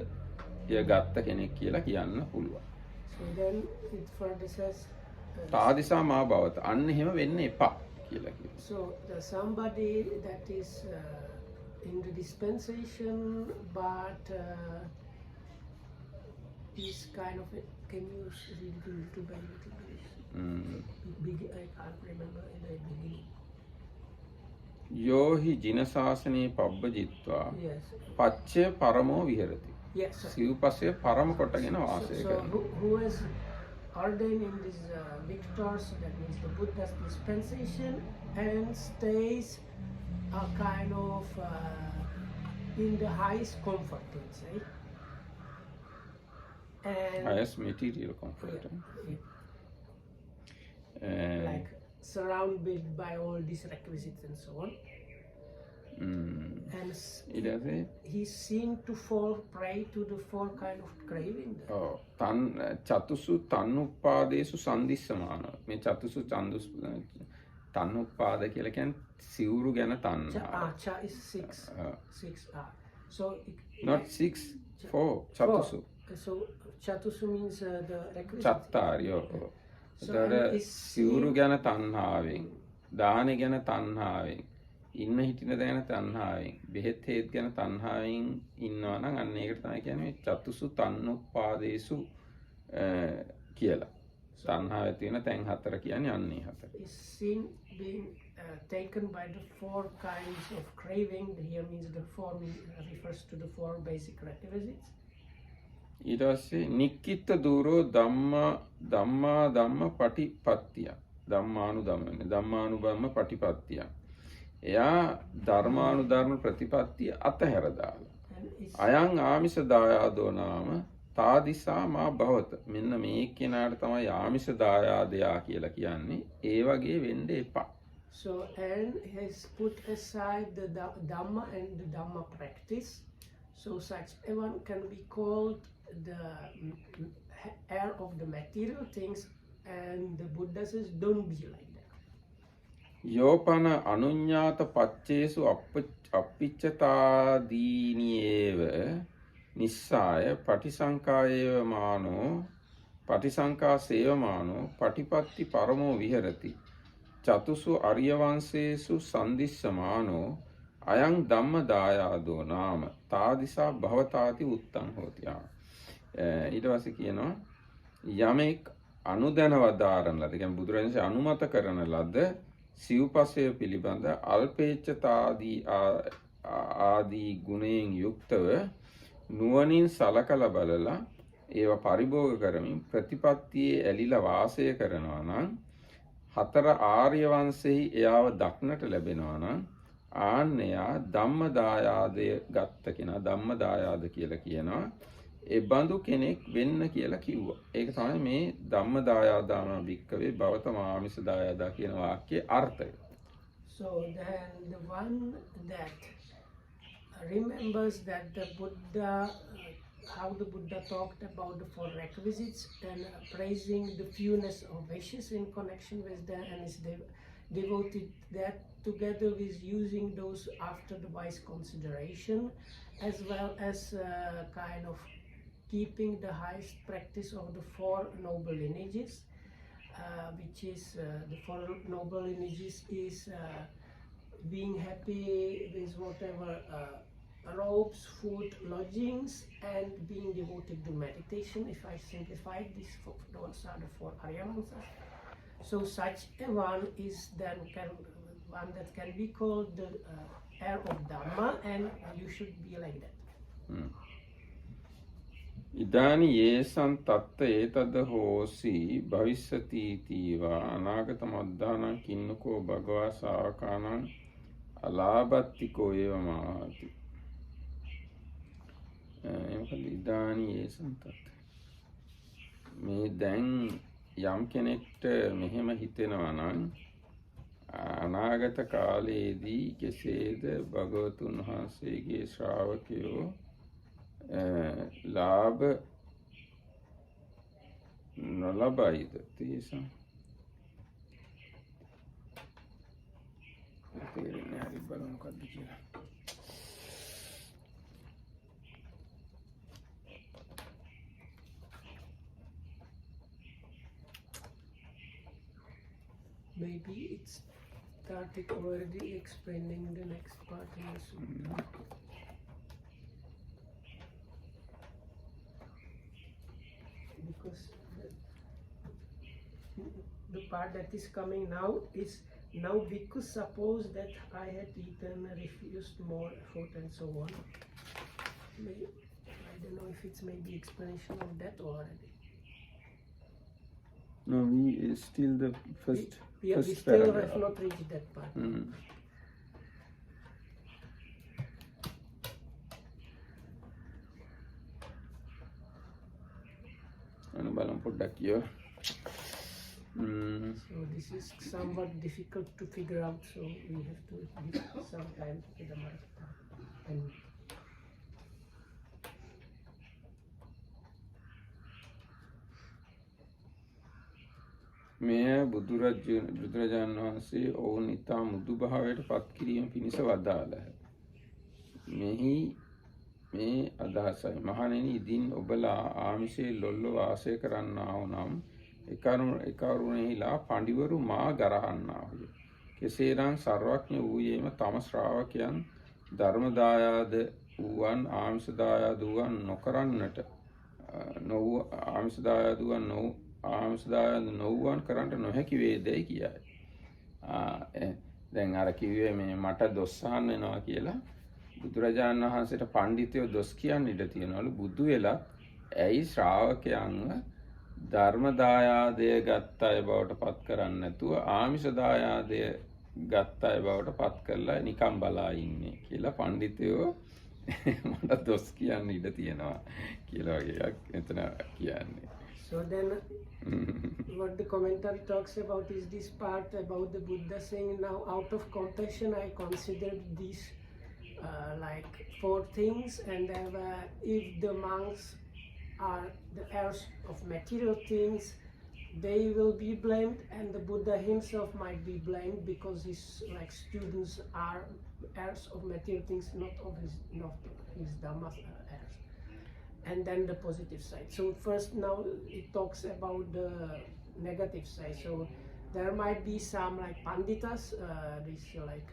ය ගත්ත කෙනෙක් කියලා කියන්න පුළුවන්. So then it further says තාදිසා මා භවත අන්න එහෙම වෙන්න එපා කියලා කියනවා. So somebody that is in the dispensation but is kind of can you read it a little by little bit? I can't remember in the beginning. योहि जिनशासने पब्बजित्वा Yes. පච්චය පරමෝ විහෙරති. Yes. සිව්පස්සේ පරම කොටගෙන වාසය So කරනවා. who is ordained in this victors, that means the Buddha's dispensation, and stays a kind of in the highest comfort, let's say. And highest material comfort. like surrounded by all these requisites and so on. And he's seen to fall prey to the four kind of craving. චතුසු තන්නුපාදේසු සංදිස්සමාන. මේ චතුසු තන්නුපාද කියලා කියන්නේ සිවුරු ගැන තණ්හා. Cha is six. So not 6, 4 චතුසු. So chatusu means the requisite. චත්තාරියෝ. ඒතර සිවුරු ගැන තණ්හාවෙන්, දාන ගැන තණ්හාවෙන්, ඉන්න හිටින දැන තණ්හාවෙන්, බෙහෙත් හේත් ගැන තණ්හාවෙන් ඉන්නවා නම් අන්න ඒකට තමයි කියන්නේ චතුසු තන්නුපාදේසු කියලා. තණ්හාවේ තියෙන තැන් හතර කියන්නේ අන්නේ හතර. Is seen being taken by the four kinds of craving. Here means the four refers to the four basic requisites. ඊට පස්සේ නික්කිත දූරෝ ධම්ම පටිපත්තිය. ධම්මානුධම්ම පටිපත්තිය. එයා ධර්මානුධර්ම ප්‍රතිපත්තිය අතහැර දාලා. අයං ආමිෂ දායාදෝ නාම තාදිසා මා භවත. මෙන්න මේ කෙනාට තමයි ආමිෂ දායාදයා කියලා කියන්නේ. ඒ වගේ වෙන්න එපා. So and has put aside the Dhamma and the Dhamma practice. So such one can be called the heir of the material things, and the Buddha says don't be like that. යෝපන අනුඤ්ඤාත පච්චේසු අප්පිච්චතාදීනියේව නිස්සාය පටිසංකායේව මානෝ පටිසංකා සේවමානෝ පටිපත්ති පරමෝ විහෙරති චතුසු අරිය වංශේසු සම්දිස්සමානෝ අයං ධම්මදායාදෝ නාම තාදිසා භවතාති උත්තං හෝති. ඊට පස්සේ කියනවා යමෙක් අනුදැන වදාරන ලද, කියන්නේ බුදුරජාණන්සේ අනුමත කරන ලද සිව්පසය පිළිබඳ අල්පේච්ඡතාදී ආදී ගුණයෙන් යුක්තව නුවණින් සලකලා බලලා ඒව පරිභෝග කරමින් ප්‍රතිපත්තියේ ඇලිලා වාසය කරනවා නම් හතර ආර්ය වංශෙහි එයාව දක්නට ලැබෙනවා නම් ආන්නයා ධම්මදායාදය ගත්ත කෙනා ධම්මදායාද කියලා කියනවා. ඒ බඳු කෙනෙක් වෙන්න කියලා කිව්වා. ඒක තමයි මේ ධම්මදායාදාන භික්කවේ භවතම ආමිස දායාදා කියන වාක්‍යයේ අර්ථය. So then the one that remembers that the Buddha, how the Buddha talked about the four requisites and praising the fewness of wishes in connection with that, and is devoted that together with using those after the wise consideration, as well as kind of keeping the highest practice of the four noble lineages, which is the four noble lineages is being happy with whatever robes, food, lodgings, and being devoted to meditation. If I simplify this, those are the four Aryamantas. So such a one is then one that can be called the heir of Dhamma, and you should be like that. ඉදානි යේසං තත්ත ඒතද හෝසි භවිස්සති තීවා අනාගත මද්දානං කින්නකෝ භගවා ශාවකානං අලාභත්තිකෝ ඒව මාති. ඉදානි යේසං තත්ත, මේ දැන් යම් කෙනෙක්ට මෙහෙම හිතෙනවා නම් අනාගත කාලයේදී කෙසේද භගවතුන් වහන්සේගේ ශ්‍රාවකයෝ ලාභ නොලබයිද තේසං. තේරෙන්නේ හරි බලමු මොකක්ද කියලා. Maybe it's started already explaining the next part in the sutta. Because the part that is coming now is now, because suppose that I had eaten, refused more food and so on. Maybe, I don't know if it's maybe explanation of that already. No, we is still the first. We still paragraph. have not reached that part. බලමු පොඩ්ඩක් කියව. So this is somewhat difficult to figure out, so we have to give some time to the Marta. And මෙය බුදුරජාණන් වහන්සේ ඔවුන් ඉතා මුදු භාවයට පත් කිරීම පිණිස වදාළහ. මෙහි මේ අදහසයි, මහණෙනි, ඉදින් ඔබලා ආමිෂයේ ලොල්ව වාසය කරන්නා වූ නම් එකවරුණෙහිලා පඬිවරු මා ගරහන්නාහුය. කෙසේනම් සර්වඥ වූයේම තම ශ්‍රාවකයන් ධර්මදායාද වූවන් ආමිෂදායාද වූවන් නොකරන්නට ආමිෂදායාද නොවුවන් කරන්නට නොහැකි වේදයි කියයි. දැන් අර කිව්වේ මේ මට දොස් අහන්න වෙනවා කියලා. බුදුරජාණන් වහන්සේට පඬිතුයෝ දොස් කියන්න ඉඩ තියෙනවලු. බුදු වෙලා ඇයි ශ්‍රාවකයන්ව ධර්මදායාදය ගත්ත අය බවට පත් කරන්නේ නැතුව ආමිෂ දායාදය ගත්ත අය බවට පත් කරලා නිකම් බලා ඉන්නේ කියලා පඬිතුයෝ මට දොස් කියන්න ඉඩ තියෙනවා කියලා වගේ එකක් එතන කියන්නේ. so then what the commentary talks about is this part about the Buddha saying, now out of compassion I considered these like four things, and then if the monks are the heirs of material things, they will be blamed, and the Buddha himself might be blamed because his like students are heirs of material things, not his Dhamma heirs. And then the positive side. So first now it talks about the negative side. So there might be some like panditas, this like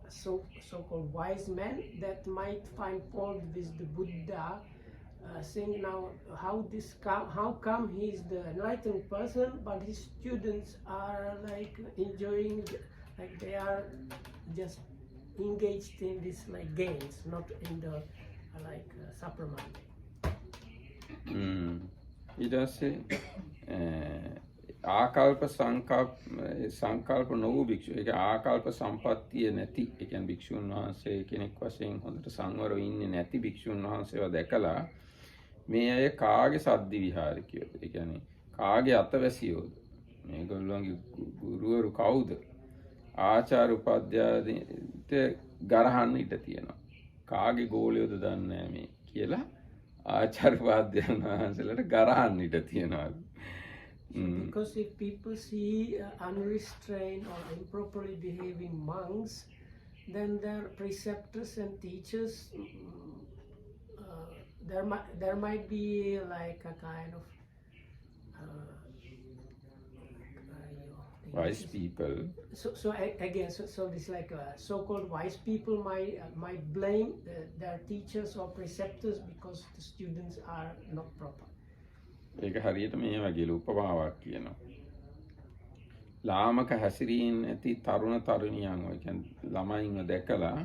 so-called wise men that might find fault with the Buddha, saying now how come he's the enlightened person, but his students are like enjoying, like they are just engaged in this like games, not in the like supplement. ඊට පස්සේ ආකල්ප සංකල්ප නොවූ භික්ෂුව. ඒක ආකල්ප සම්පත්තිය නැති, ඒ කියන්නේ භික්ෂුන් වහන්සේ කෙනෙක් වශයෙන් හොඳට සංවරව ඉන්නේ නැති භික්ෂුන් වහන්සේව දැකලා මේ අය කාගේ සද්දි විහාරිකයෝද? ඒ කියන්නේ කාගේ අතවැසියෝද? මේගොල්ලන්ගේ ගුරුවරු කවුද? ආචාර්ය උපාධ්‍යායන්ට ගරහන්න ඉඩ තියෙනවා. කාගේ ගෝලියෝද දන්නේ නැහැ මේ කියලා ආචාර්ය උපාධ්‍යායන් වහන්සේලාට ගරහන්න ඉඩ තියෙනවා. Because if people see unrestrained or improperly behaving monks, then their preceptors and teachers, there might be like a kind of wise people. So again, so this like so-called wise people might blame their teachers or preceptors because the students are not proper. ඒක හරියට මේ වගේ උපමාවක් කියනවා. ලාමක හැසිරීන් ඇති තරුණ තරුණියන් ඔය කියන්නේ ළමයින්ව දැකලා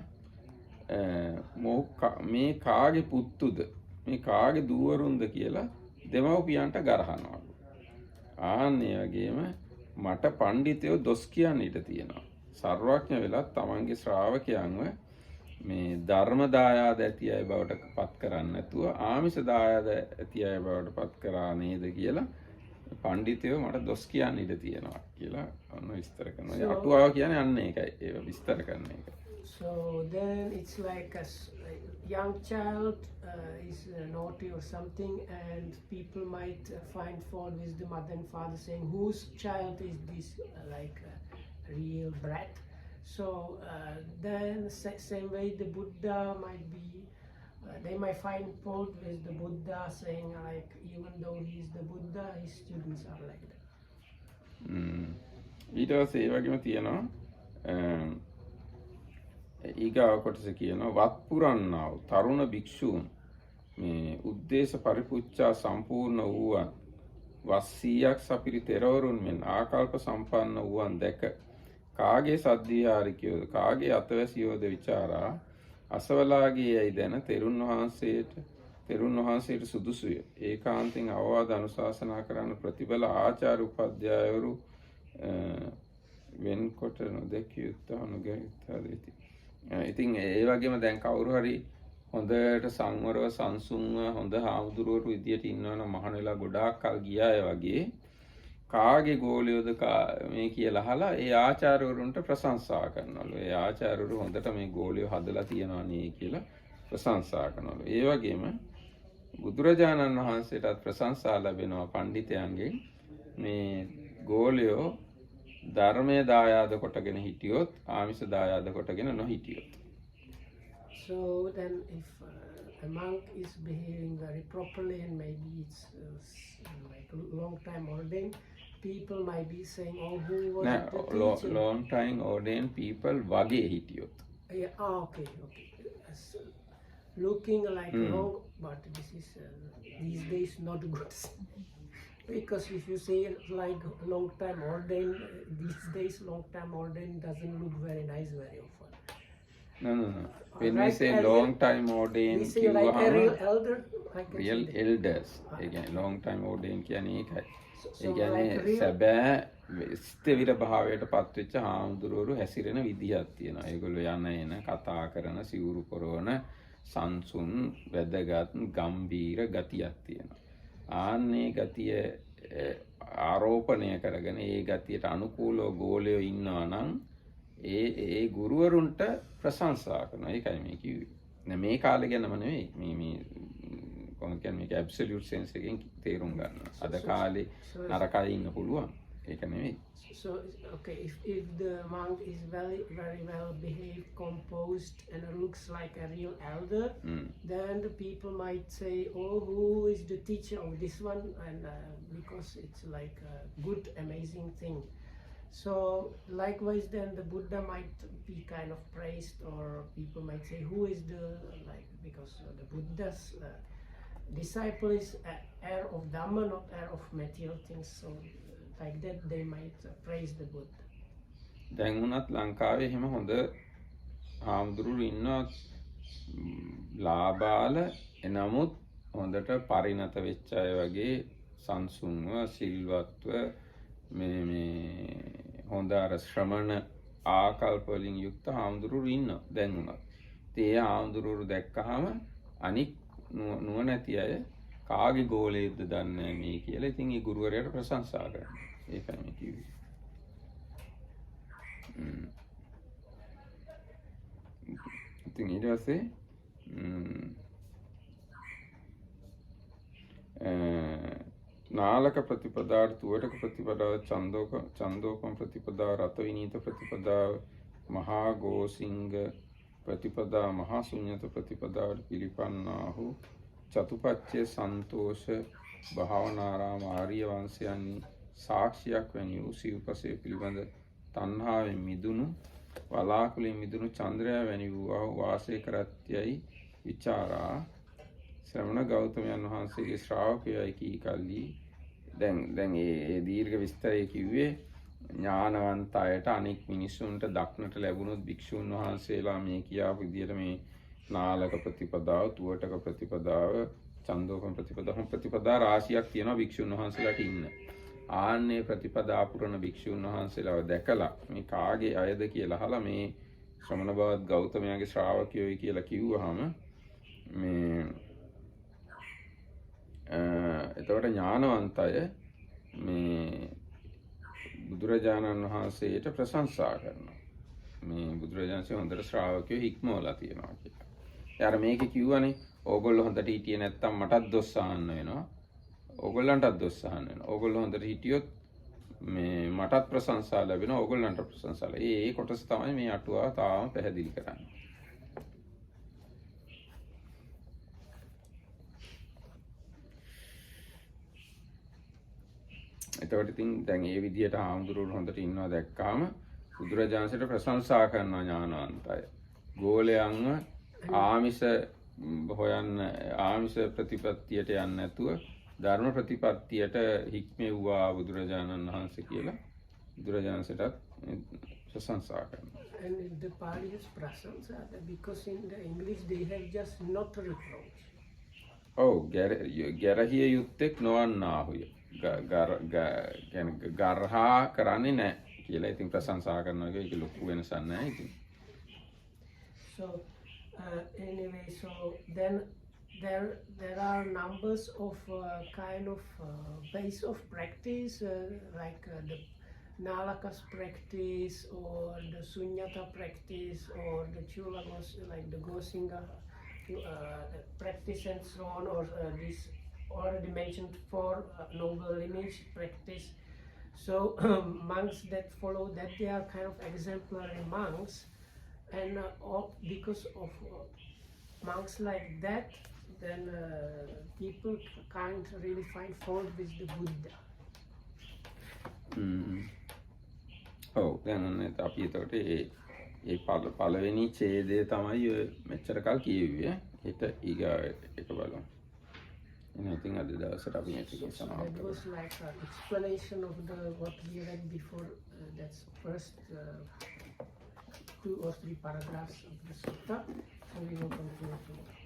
මේ කාගේ පුත්තුද මේ කාගේ දුවරුන්ද කියලා දෙමව්පියන්ට ගරහනවා. ආන්නේ වගේම මට පඬිතයෝ දොස් කියන්න ඉඩ තියෙනවා. සර්වඥ වෙලත් තමන්ගේ ශ්‍රාවකයන්ව මේ ධර්ම දායාද ඇති අය බවට පත් කරන්නේ නැතුව ආමිෂ දායාද ඇති අය බවට පත් කරා නේද කියලා පඬිතයෝ මට දොස් කියන්න ඉඩ තියෙනවා කියලා ඔන්න විස්තර කරනවා. අටුවාව කියන්නේ අන්න ඒකයි. ඒක විස්තර කරන එක. So then it's like a young child is naughty or something, and people might find fault with the mother and father, saying whose child is this like real brat. So then same way the Buddha might be, they might find fault with the Buddha, saying like even though he is the Buddha, his students are like that. ඊට පස්සේ ඒ වගේම තියෙනවා ඊගාව කොටස කියනවා වත් පුරන්නා වූ තරුණ භික්ෂූන් මේ උද්දේශ පරිපුච්ඡා සම්පූර්ණ වූවන් වස් 100ක් සපිරි තෙරවරුන් මෙන් ආකල්ප සම්පන්න වූවන් දැක කාගේ සද්දිහාරිකයෝද කාගේ අතවැසියෝද විචාරා අසවලාගේ යයි දැන තෙරුන් වහන්සේට සුදුසුය. ඒකාන්තයෙන් අවවාද අනුශාසනා කරන ප්‍රතිබල ආචාර්ය උපාධ්‍යායවරු වෙන්කොට නොදැකිය යුත්තේ අනුගහිතාදීති. ඉතින් ඒ වගේම දැන් කවුරු හරි හොඳට සංවරව සංසුන්ව හොඳ හාමුදුරුවරු විදියට ඉන්නවනම් මහාන වෙලා ගොඩාක් කල් ගියා අය වගේ කාගේ ගෝලියෝද මේ කියලා අහලා ඒ ආචාර්යවරුන්ට ප්‍රශංසා කරනවලු. ඒ ආචාර්යවරු හොඳට මේ ගෝලියෝ හදලා තියනවා නේ කියලා ප්‍රශංසා කරනවලු. ඒ වගේම බුදුරජාණන් වහන්සේටත් ප්‍රශංසා ලැබෙනවා පඬිතයන්ගෙන් මේ ගෝලියෝ ධර්මයේ දායාද කොටගෙන හිටියොත් ආමිෂ දායාද කොටගෙන නොහිටියොත්. So then if a monk is behaving very properly and maybe it's like a long time ordained, people might be saying, oh, who was the teacher? Long time ordained people වගේ හිටියොත්. Yeah, okay. Looking like wrong, but this is these days not good. Because if you say like long time ordained, these days long time ordained doesn't look very nice very often. No. When we say long time ordained, we say like a real elder. Real elders. Again, long time ordained කියන්නේ ඒකයි. ඒ කියන්නේ සැබෑ ස්ථවිර භාවයට පත් වෙච්ච හාමුදුරුවරු හැසිරෙන විදිහක් තියෙනවා. ඒගොල්ලෝ යන එන කතා කරන සිවුරු පොරවන සංසුන් වැදගත් ගම්බීර ගතියක් තියෙනවා. ආන්නේ ගතිය ආරෝපණය කරගෙන ඒ ගතියට අනුකූලව ගෝලයෝ ඉන්නවා නම් ඒ ගුරුවරුන්ට ප්‍රශංසා කරනවා. ඒකයි මේ කිව්වේ. මේ කාලේ ගැනම නෙවෙයි. මේ කොහොමද කියන්නේ මේක ඇබ්සලියුට් සෙන්ස් එකෙන් තේරුම් ගන්න. අද කාලේ නරකයි ඉන්න පුළුවන්. ඒක නෙවෙයි. So okay, if the monk is very well behaved, composed, and looks like a real elder, then the people might say, "Oh, who is the teacher of this one?" And because it's like a good, amazing thing. So likewise, then the Buddha might be kind of praised, or people might say, "Who is the like?" Because the Buddha's disciple is heir of Dhamma, not heir of material things. So. Like that they might praise the Buddha. දැන් උනත් ලංකාවේ එහෙම හොඳ ආම්දුරු ඉන්නවා ලාබාල එනමුත් හොඳට පරිණත වෙච්ච අය වගේ සංසුන්ව සිල්වත්ව මේ හොඳ අර ශ්‍රමණ ආකල්ප වලින් යුක්ත ආම්දුරු ඉන්නවා දැන් උනත්. ඒ ආම්දුරු දැක්කහම අනික් නුවණැති අය කාගේ ගෝලයේද දන්නේ මේ කියලා ඉතින් ඒ ගුරුවරයාට ප්‍රශංසා කරනවා. ඒකයි මේ කිව්වේ. ඉතින් ඊට පස්සේ නාලක ප්‍රතිපදාව, තුවටක ප්‍රතිපදාව, චන්දෝපම ප්‍රතිපදාව, රත විනීත ප්‍රතිපදාව, මහා ගෝසිංග ප්‍රතිපදාව, මහා ශුන්්‍යත ප්‍රතිපදාවට පිළිපන්නාහු චතුපච්චේ සන්තෝෂ භාවනාරාම ආර්ය වංශයන්හි සාක්ෂියක් වැනි වූ සිව්පසේ පිළිබඳ තණ්හාවෙන් මිදුණු වලාකුලින් මිදුණු චන්ද්‍රයා වැනි වූ වාසය කරත්යයි විචාරා ශ්‍රමණ ගෞතමයන් වහන්සේගේ ශ්‍රාවකයයි කී කල්හි දැන් ඒ දීර්ඝ විස්තරය කිව්වේ ඥානවන්ත අයට අනෙක් මිනිසුන්ට දක්නට ලැබුණොත් භික්ෂුන් වහන්සේලා මේ කියාපු විදියට මේ නාලක ප්‍රතිපදාව, තුවටක ප්‍රතිපදාව, චන්දෝපම ප්‍රතිපදා රාශියක් තියෙනවා භික්ෂුන් වහන්සේලාට ඉන්න. ආන්නේ ප්‍රතිපදා පුරණ භික්ෂුන් වහන්සේලාව දැකලා මේ කාගේ අයද කියලා අහලා මේ ශ්‍රමණ බවත් ගෞතමයාගේ ශ්‍රාවකයෝයි කියලා කිව්වහම මේ එතකොට ඥානවන්ත අය මේ බුදුරජාණන් වහන්සේට ප්‍රශංසා කරනවා. මේ බුදුරජාණන්සේ හොඳට ශ්‍රාවකයෝ හික්මවලා තියෙනවා කියලා. යාර මේකේ කිව්වනේ ඕගොල්ලෝ හොඳට හිටියේ නැත්තම් මටත් දොස් අහන්න වෙනවා. ඕගොල්ලන්ටත් දොස් අහන්න වෙනවා. ඕගොල්ලෝ හොඳට හිටියොත් මේ මටත් ප්‍රශංසා ලැබෙනවා. ඕගොල්ලන්ට ප්‍රශංසා ලැබෙනවා. ඒ කොටස තමයි මේ අටුවාව තාම පැහැදිලි කරන්නේ. එතකොට ඉතින් දැන් මේ විදියට ආම්දුරුවෝ හොඳට ඉන්නවා දැක්කාම බුදුරජාණන්සේට ප්‍රශංසා කරනවා ඥානවන්ත අය. ගෝලයන්ව ආමිෂ හොයන්න ආමිෂ ප්‍රතිපත්තියට යන්නේ නැතුව ධර්ම ප්‍රතිපත්තියට හික්මෙව්වා බුදුරජාණන් වහන්සේ කියලා බුදුරජාණන්සේට ප්‍රශංසා කරනවා. And the Pali is prasansa because in the English they have just not reproach. ඔව් ගැරහිය යුත්තේක් නොවන්නාහුය. ගර්හා කරන්නේ නැහැ කියලා ඉතින් ප්‍රශංසා කරනවා ඒක ලොකු වෙනසක් නැහැ ඉතින්. So anyway, so then there are numbers of kind of ways of practice like the Nalakas practice or the Sunyata practice or the Chula like the Gosinga practice and so on, or this already mentioned four noble lineage practice. So monks that follow that, they are kind of exemplary monks, and because of monks like that, then people can't really find fault with the Buddha. ඔව් දැන් අපි එතකොට ඒ පළවෙනි ඡේදය තමයි මෙච්චර කල් කියෙව්වේ. හිත ඊගා එක බලමු. And I think at the so that was like an explanation of what we read before. That's first 2 or 3 paragraphs of the sutta, and we will continue tomorrow.